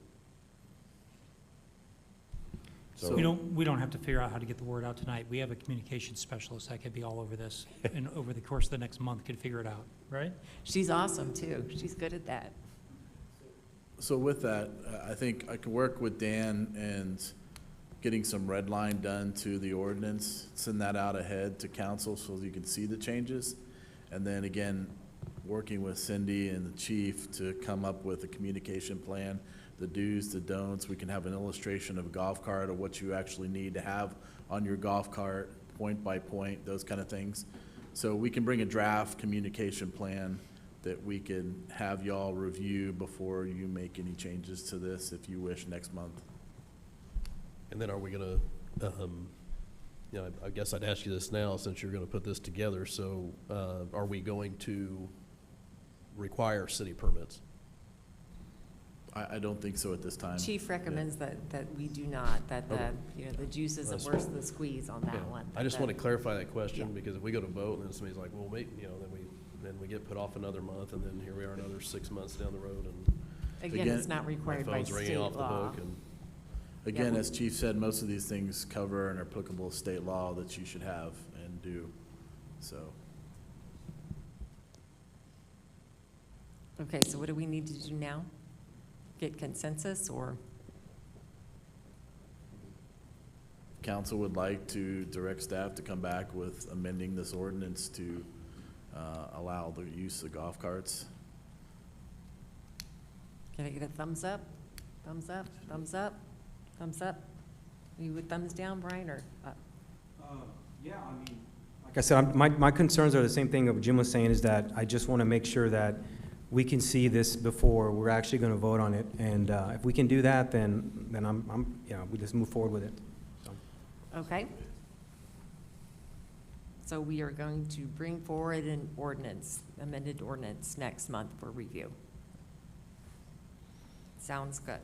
So, We don't have to figure out how to get the word out tonight. We have a communications specialist that could be all over this, and over the course of the next month could figure it out, right? She's awesome, too. She's good at that. So with that, I think I can work with Dan and getting some red line done to the ordinance, send that out ahead to council so you can see the changes. And then again, working with Cindy and the chief to come up with a communication plan, the do's, the don'ts. We can have an illustration of a golf cart of what you actually need to have on your golf cart, point by point, those kind of things. So we can bring a draft communication plan that we can have y'all review before you make any changes to this, if you wish, next month. And then are we gonna, I guess I'd ask you this now, since you're gonna put this together, so, are we going to require city permits? I don't think so at this time. Chief recommends that we do not, that the juice isn't That's worth fine. the squeeze on Yeah. that one. I just That- want to clarify that question, Yeah. because if we go to vote and then somebody's like, well, then we get put off another month, and then here we are another 6 months down the road, and Again, it's not required by my phone's ringing state off the law. hook, and Again, as Chief said, most of these things cover and are applicable state law that you should have and do, so. Okay, so what do we need to do now? get consensus, or? Council would like to direct staff to come back with amending this ordinance to allow the use of golf carts. Can I get a thumbs up? Thumbs up, thumbs up, thumbs up? You with thumbs down, Brian, or up? Yeah, I mean. Like I said, my concerns are the same thing that Jim was saying, is that I just want to make sure that we can see this before we're actually going to vote on it. And if we can do that, then we just move forward with it. So. Okay. So we are going to bring forward an ordinance, amended ordinance, next month for review. Sounds good.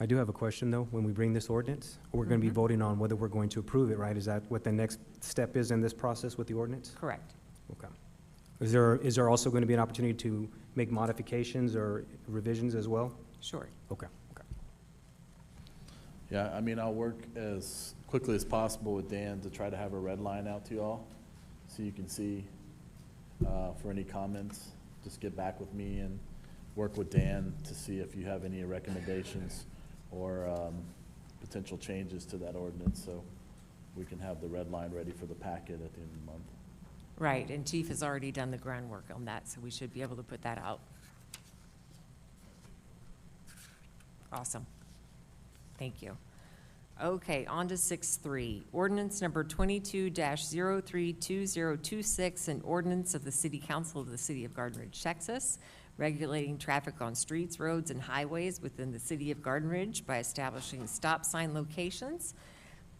I do have a question, though. When we bring this ordinance, we're going to be voting on whether we're going to approve it, right? Is that what the next step is in this process with the ordinance? Correct. Okay. Is there also going to be an opportunity to make modifications or revisions as well? Sure. Okay. Yeah, I mean, I'll work as quickly as possible with Dan to try to have a red line out to you all, so you can see for any comments. Just get back with me and work with Dan to see if you have any recommendations or potential changes to that ordinance, so we can have the red line ready for the packet at the end of the month. Right, and Chief has already done the groundwork on that, so we should be able to put that out. Awesome. Thank you. Okay, on to 6.3. Ordinance number 22-032026, an ordinance of the City Council of the City of Garden Ridge, Texas, regulating traffic on streets, roads, and highways within the City of Garden Ridge by establishing stop sign locations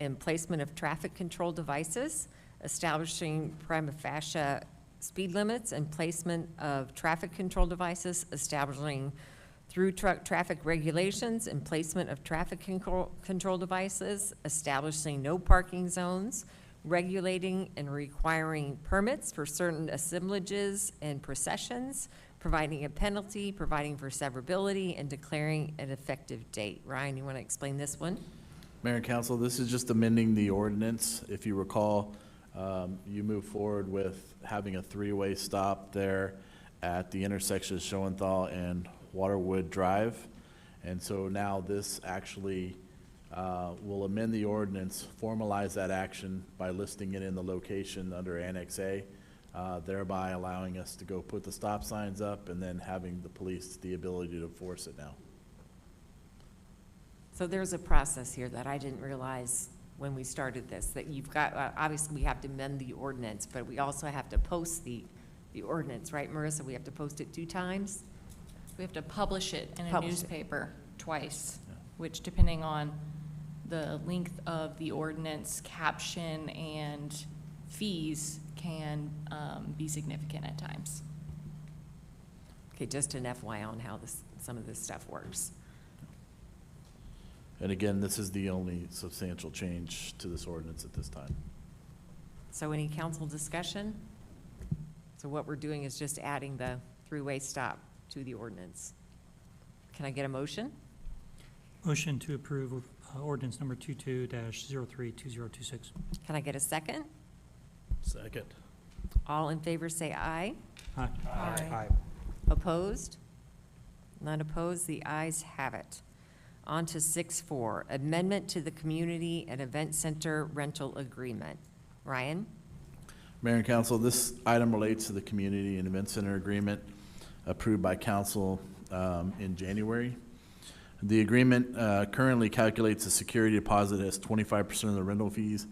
and placement of traffic control devices, establishing prima facie speed limits and placement of traffic control devices, establishing through truck traffic regulations and placement of traffic control devices, establishing no parking zones, regulating and requiring permits for certain assemblages and processions, providing a penalty, providing for severability, and declaring an effective date. Ryan, you want to explain this one? Mayor and Council, this is just amending the ordinance. If you recall, you move forward with having a three-way stop there at the intersection of Schoenthal and Waterwood Drive. And so now this actually will amend the ordinance, formalize that action by listing it in the location under Annex A, thereby allowing us to go put the stop signs up and then having the police the ability to enforce it now. So there's a process here that I didn't realize when we started this, that you've got, obviously we have to amend the ordinance, but we also have to post the ordinance, right, Marissa? We have to post it 2 times? We have to publish it in a Publish it. newspaper twice, which depending on the length of the ordinance, caption, and fees can be significant at times. Okay, just an FYI on how some of this stuff works. And again, this is the only substantial change to this ordinance at this time. So any council discussion? So what we're doing is just adding the three-way stop to the ordinance. Can I get a motion? Motion to approve ordinance number 22-032026. Can I get a second? Second. All in favor say aye. Aye. Aye. Opposed? None opposed, the ayes have it. On to 6.4, amendment to the Community and Event Center rental agreement. Ryan? Mayor and Council, this item relates to the Community and Event Center Agreement approved by Council in January. The agreement currently calculates the security deposit as 25% of the rental fees,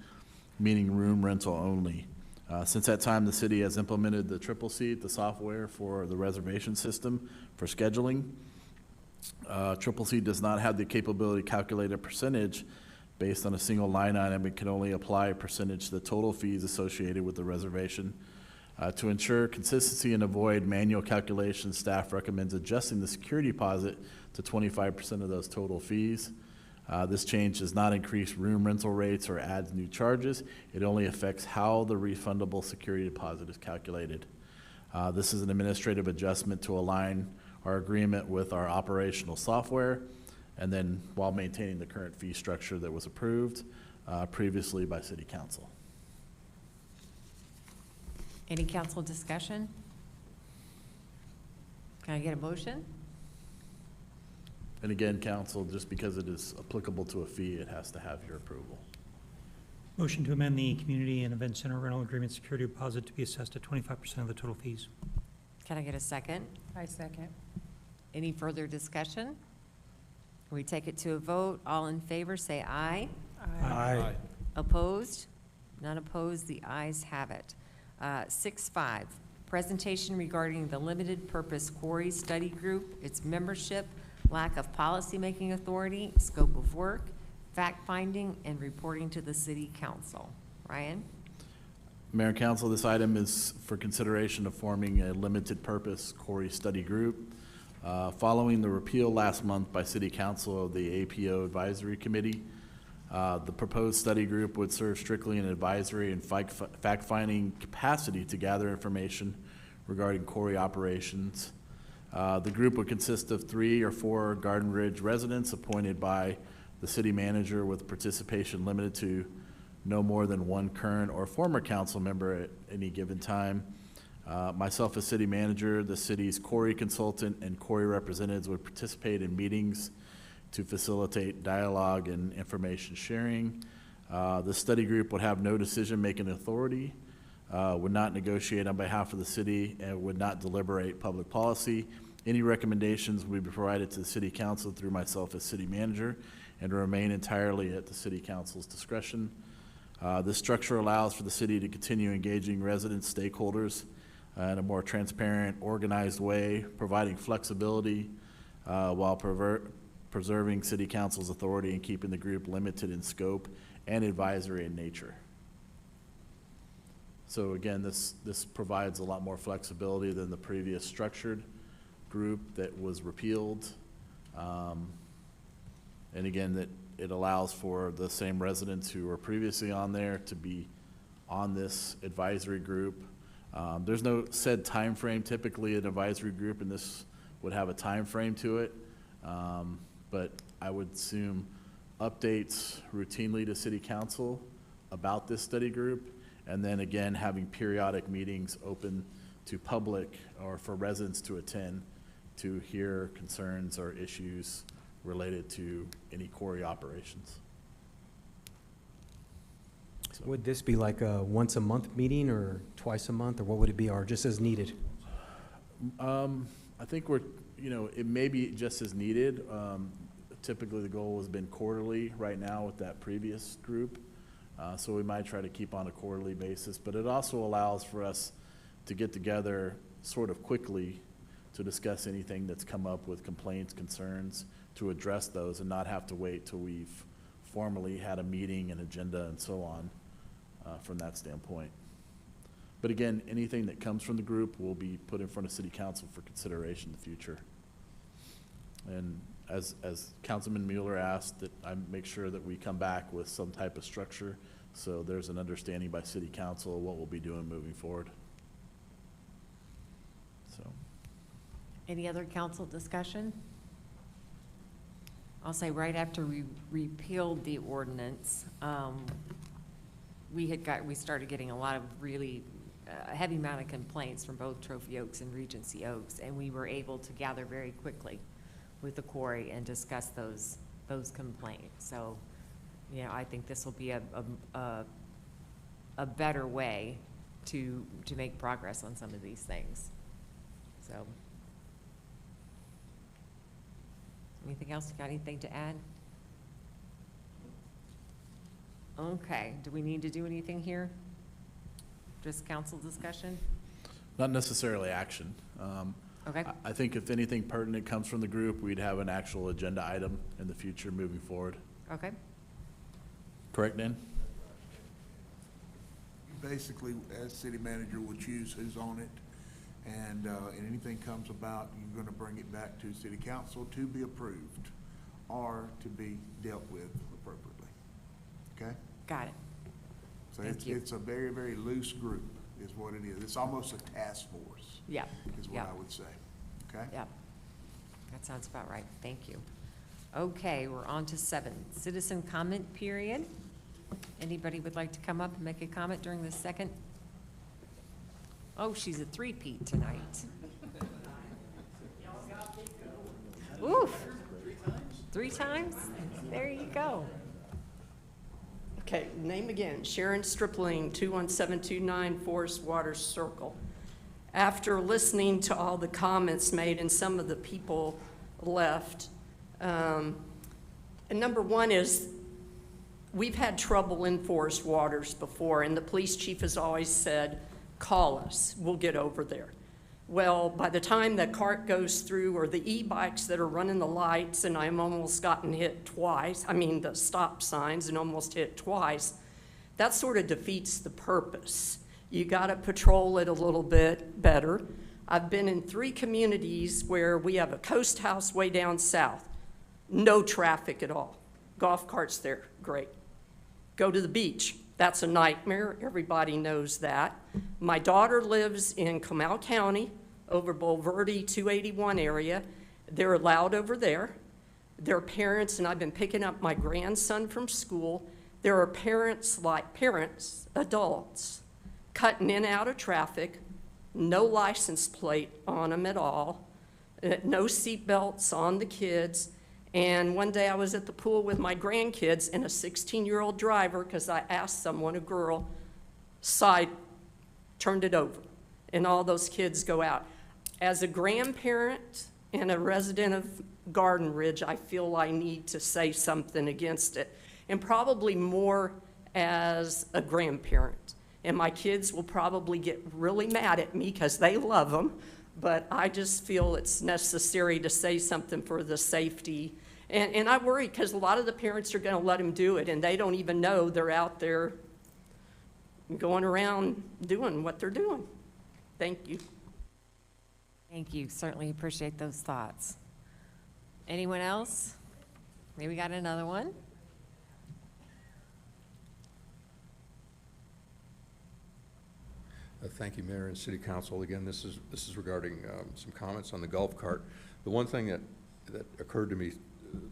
meaning room rental only. Since that time, the city has implemented the Triple Seat, the software for the reservation system for scheduling. Triple Seat does not have the capability to calculate a percentage based on a single line item. It can only apply a percentage to the total fees associated with the reservation. To ensure consistency and avoid manual calculations, staff recommends adjusting the security deposit to 25% of those total fees. This change does not increase room rental rates or adds new charges. It only affects how the refundable security deposit is calculated. This is an administrative adjustment to align our agreement with our operational software, and then while maintaining the current fee structure that was approved previously by City Council. Any council discussion? Can I get a motion? And again, council, just because it is applicable to a fee, it has to have your approval. Motion to amend the community and event center rental agreement security deposit to be assessed at 25% of the total fees. Can I get a second? I second. Any further discussion? We take it to a vote. All in favor, say aye. Aye. Opposed? None opposed. The ayes have it. 6.5, presentation regarding the limited purpose quarry study group, its membership, lack of policymaking authority, scope of work, fact-finding, and reporting to the city council. Ryan? Mayor and council, this item is for consideration of forming a limited purpose quarry study group. Following the repeal last month by city council of the APO advisory committee, the proposed study group would serve strictly in advisory and fact-finding capacity to gather information regarding quarry operations. The group would consist of 3 or 4 Garden Ridge residents appointed by the city manager, with participation limited to no more than 1 current or former council member at any given time. Myself as city manager, the city's quarry consultant, and quarry representatives would participate in meetings to facilitate dialogue and information sharing. The study group would have no decision-making authority, would not negotiate on behalf of the city, and would not deliberate public policy. Any recommendations would be provided to the city council through myself as city manager and remain entirely at the city council's discretion. This structure allows for the city to continue engaging residents, stakeholders in a more transparent, organized way, providing flexibility while preserving city council's authority and keeping the group limited in scope and advisory in nature. So again, this provides a lot more flexibility than the previous structured group that was repealed. And again, that it allows for the same residents who were previously on there to be on this advisory group. There's no said time frame. Typically an advisory group, and this would have a time frame to it. But I would assume updates routinely to city council about this study group, and then again, having periodic meetings open to public or for residents to attend to hear concerns or issues related to any quarry operations. So, Would this be like a once-a-month meeting or twice a month, or what would it be, or just as needed? I think it may be just as needed. Typically, the goal has been quarterly right now with that previous group. So we might try to keep on a quarterly basis, but it also allows for us to get together sort of quickly to discuss anything that's come up with complaints, concerns, to address those and not have to wait till we've formally had a meeting and agenda and so on from that standpoint. But again, anything that comes from the group will be put in front of city council for consideration in the future. And as Councilman Mueller asked, that I make sure that we come back with some type of structure so there's an understanding by city council of what we'll be doing moving forward. So. Any other council discussion? I'll say right after we repealed the ordinance, we started getting a lot of really heavy amount of complaints from both Trophy Oaks and Regency Oaks, and we were able to gather very quickly with the quarry and discuss those complaints. So, I think this will be a better way to make progress on some of these things. So, anything else? Got anything to add? Okay, do we need to do anything here? Just council discussion? Not necessarily action. Okay. I think if anything pertinent comes from the group, we'd have an actual agenda item in the future moving forward. Okay. Correct, Dan? Basically, as city manager, will choose who's on it, and anything comes about, you're gonna bring it back to city council to be approved or to be dealt with appropriately. Okay? Got it. So Thank you. it's a very, very loose group is what it is. It's almost a task force. Yeah. Is what Yeah. I would say. Okay? Yep. That sounds about right. Thank you. Okay, we're on to 7, citizen comment period. Anybody would like to come up and make a comment during the second? Oh, she's a three-peat tonight. 3 times? There you go. Okay, name again, Sharon Stripling, 21729 Forest Water Circle. After listening to all the comments made and some of the people left, and number one is, we've had trouble in Forest Waters before, and the police chief has always said, call us, we'll get over there. Well, by the time the cart goes through, or the e-bikes that are running the lights, and I'm almost gotten hit twice, the stop signs, and almost hit twice, that sort of defeats the purpose. You gotta patrol it a little bit better. I've been in 3 communities where we have a coast house way down south, no traffic at all. Golf carts there, great. Go to the beach, that's a nightmare, everybody knows that. My daughter lives in Comal County, over Bulverde 281 area. They're allowed over there. Their parents, and I've been picking up my grandson from school, there are parents, adults, cutting in and out of traffic, no license plate on them at all, no seat belts on the kids. And one day I was at the pool with my grandkids, and a 16-year-old driver, because I asked someone, a girl, turned it over, and all those kids go out. As a grandparent and a resident of Garden Ridge, I feel I need to say something against it, and probably more as a grandparent. And my kids will probably get really mad at me because they love them, but I just feel it's necessary to say something for the safety. And I worry because a lot of the parents are going to let them do it, and they don't even know they're out there going around doing what they're doing. Thank you. Thank you. Certainly appreciate those thoughts. Anyone else? Maybe we got another one? Thank you, Mayor and City Council. Again, this is regarding some comments on the golf cart. The one thing that occurred to me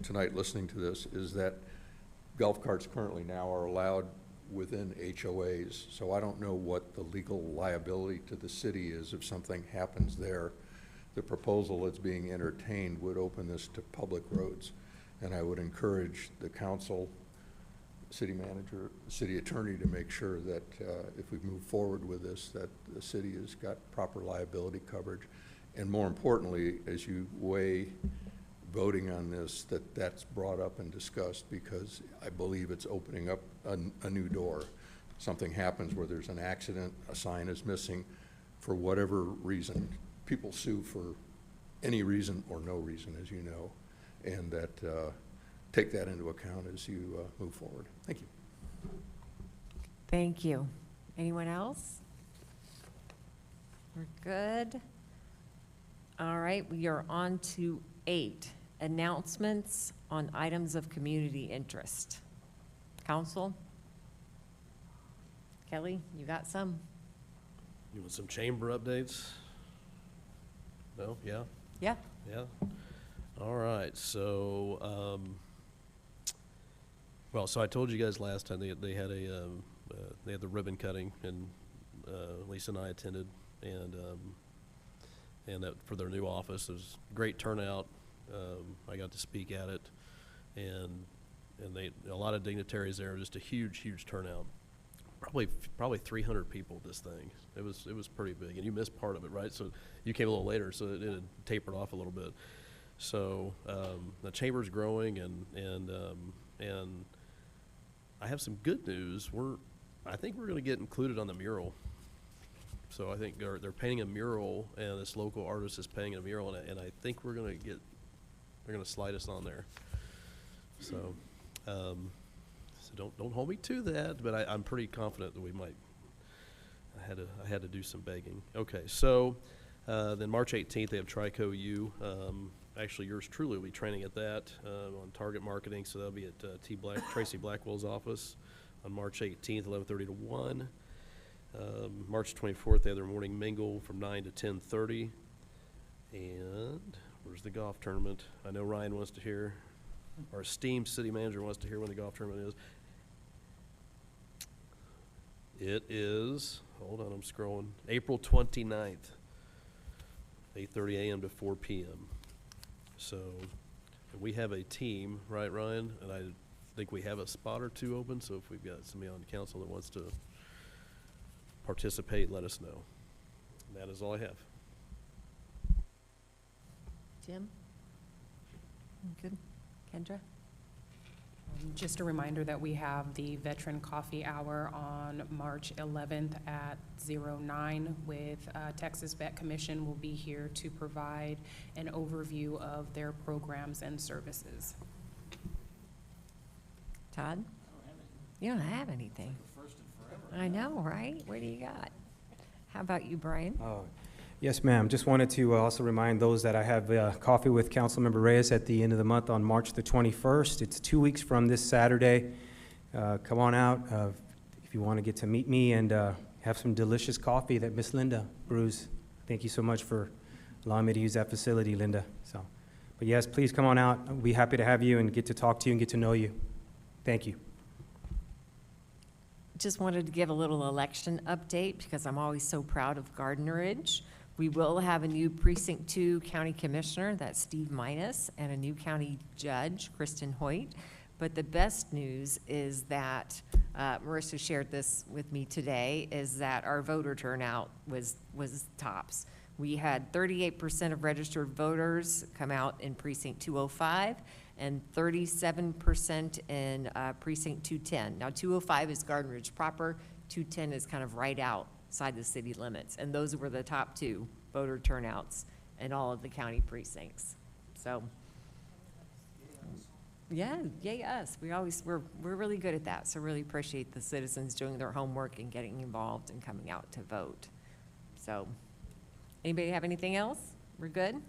tonight listening to this is that golf carts currently now are allowed within HOAs, so I don't know what the legal liability to the city is if something happens there. The proposal that's being entertained would open this to public roads, and I would encourage the council, city manager, city attorney to make sure that if we move forward with this, that the city has got proper liability coverage. And more importantly, as you weigh voting on this, that's brought up and discussed, because I believe it's opening up a new door. Something happens where there's an accident, a sign is missing, for whatever reason. People sue for any reason or no reason, as you know, and that take that into account as you move forward. Thank you. Thank you. Anyone else? We're good. All right, we are on to 8, announcements on items of community interest. Council? Kelly, you got some? You want some chamber updates? No? Yeah? Yeah. Yeah? All right, so, well, so I told you guys last time they had they had the ribbon cutting, and Lisa and I attended, and that for their new office. It was a great turnout. I got to speak at it, and a lot of dignitaries there, just a huge turnout. Probably 300 people at this thing. It was pretty big, and you missed part of it, right? So you came a little later, so it had tapered off a little bit. So the chamber's growing, and I have some good news. I think we're going to get included on the mural. So I think they're painting a mural, and this local artist is painting a mural, and I think they're going to slide us on there. So. So don't hold me to that, but I'm pretty confident that we might. I had to do some begging. Okay, so then March 18th they have Trico U. Actually, yours truly will be training at that on target marketing. So that'll be at Tracy Blackwell's office on March 18th, 11:30 to 1. March 24th they have their morning mingle from 9 to 10:30. And where's the golf tournament? I know Ryan wants to hear. Our esteemed city manager wants to hear when the golf tournament is. It is, hold on, I'm scrolling, April 29th, 8:30 a.m. to 4 p.m. So We have a team, right, Ryan? And I think we have a spot or two open, so if we've got somebody on the council that wants to participate, let us know. And that is all I have. Jim? Good. Kendra? Just a reminder that we have the Veteran Coffee Hour on March 11th at 09 with Texas Vet Commission will be here to provide an overview of their programs and services. Todd? You don't have anything. I know, right? What do you got? How about you, Brian? Oh, yes, ma'am. Just wanted to also remind those that I have coffee with Councilmember Reyes at the end of the month on March the 21st. It's 2 weeks from this Saturday. Come on out if you want to get to meet me and have some delicious coffee that Miss Linda brews. Thank you so much for allowing me to use that facility, Linda. So, but yes, please come on out. I'll be happy to have you and get to talk to you and get to know you. Thank you. Just wanted to give a little election update because I'm always so proud of Gardner Ridge. We will have a new Precinct 2 County Commissioner, that's Steve Minus, and a new county judge, Kristen Hoyt. But the best news is that, Marissa shared this with me today, is that our voter turnout was tops. We had 38% of registered voters come out in Precinct 205 and 37% in Precinct 210. Now, 205 is Gardner Ridge proper, 210 is kind of right outside the city limits, and those were the top two voter turnouts in all of the county precincts. So, yeah, yay us. We're really good at that, so really appreciate the citizens doing their homework and getting involved and coming out to vote. So, anybody have anything else? We're good?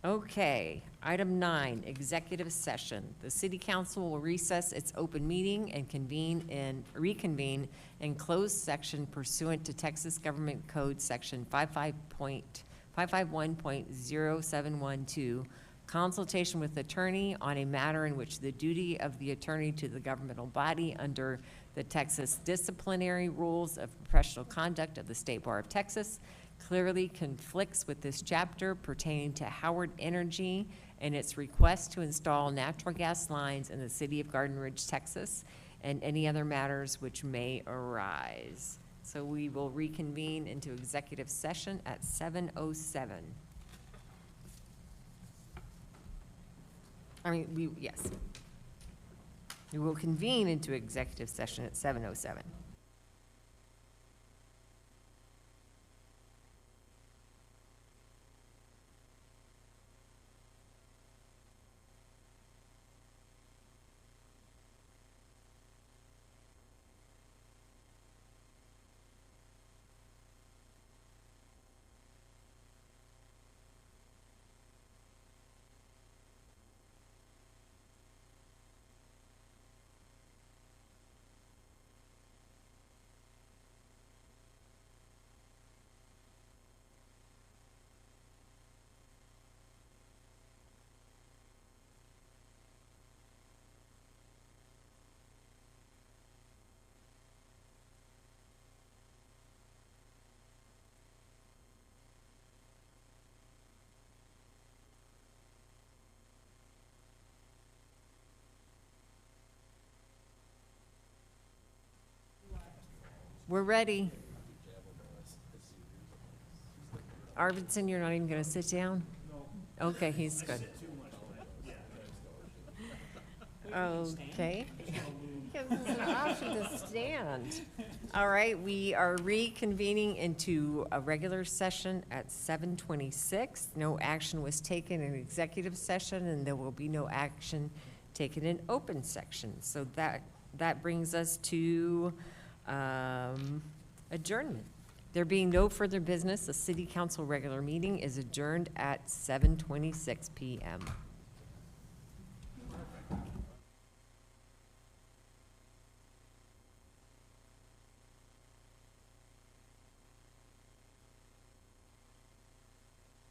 Okay, item 9, executive session. The city council will recess its open meeting and reconvene in closed section pursuant to Texas Government Code Section 551.07112, consultation with attorney on a matter in which the duty of the attorney to the governmental body under the Texas disciplinary rules of professional conduct of the State Bar of Texas clearly conflicts with this chapter pertaining to Howard Energy and its request to install natural gas lines in the city of Garden Ridge, Texas, and any other matters which may arise. So we will reconvene into executive session at 7:07. Yes. We will convene into executive session at 7:07. We're ready. Arvidsson, you're not even going to sit down? Okay, he's good. Okay. Gives us an option to stand. All right, we are reconvening into a regular session at 7:26. No action was taken in executive session, and there will be no action taken in open section. So that brings us to adjournment. There being no further business, the city council regular meeting is adjourned at 7:26 p.m.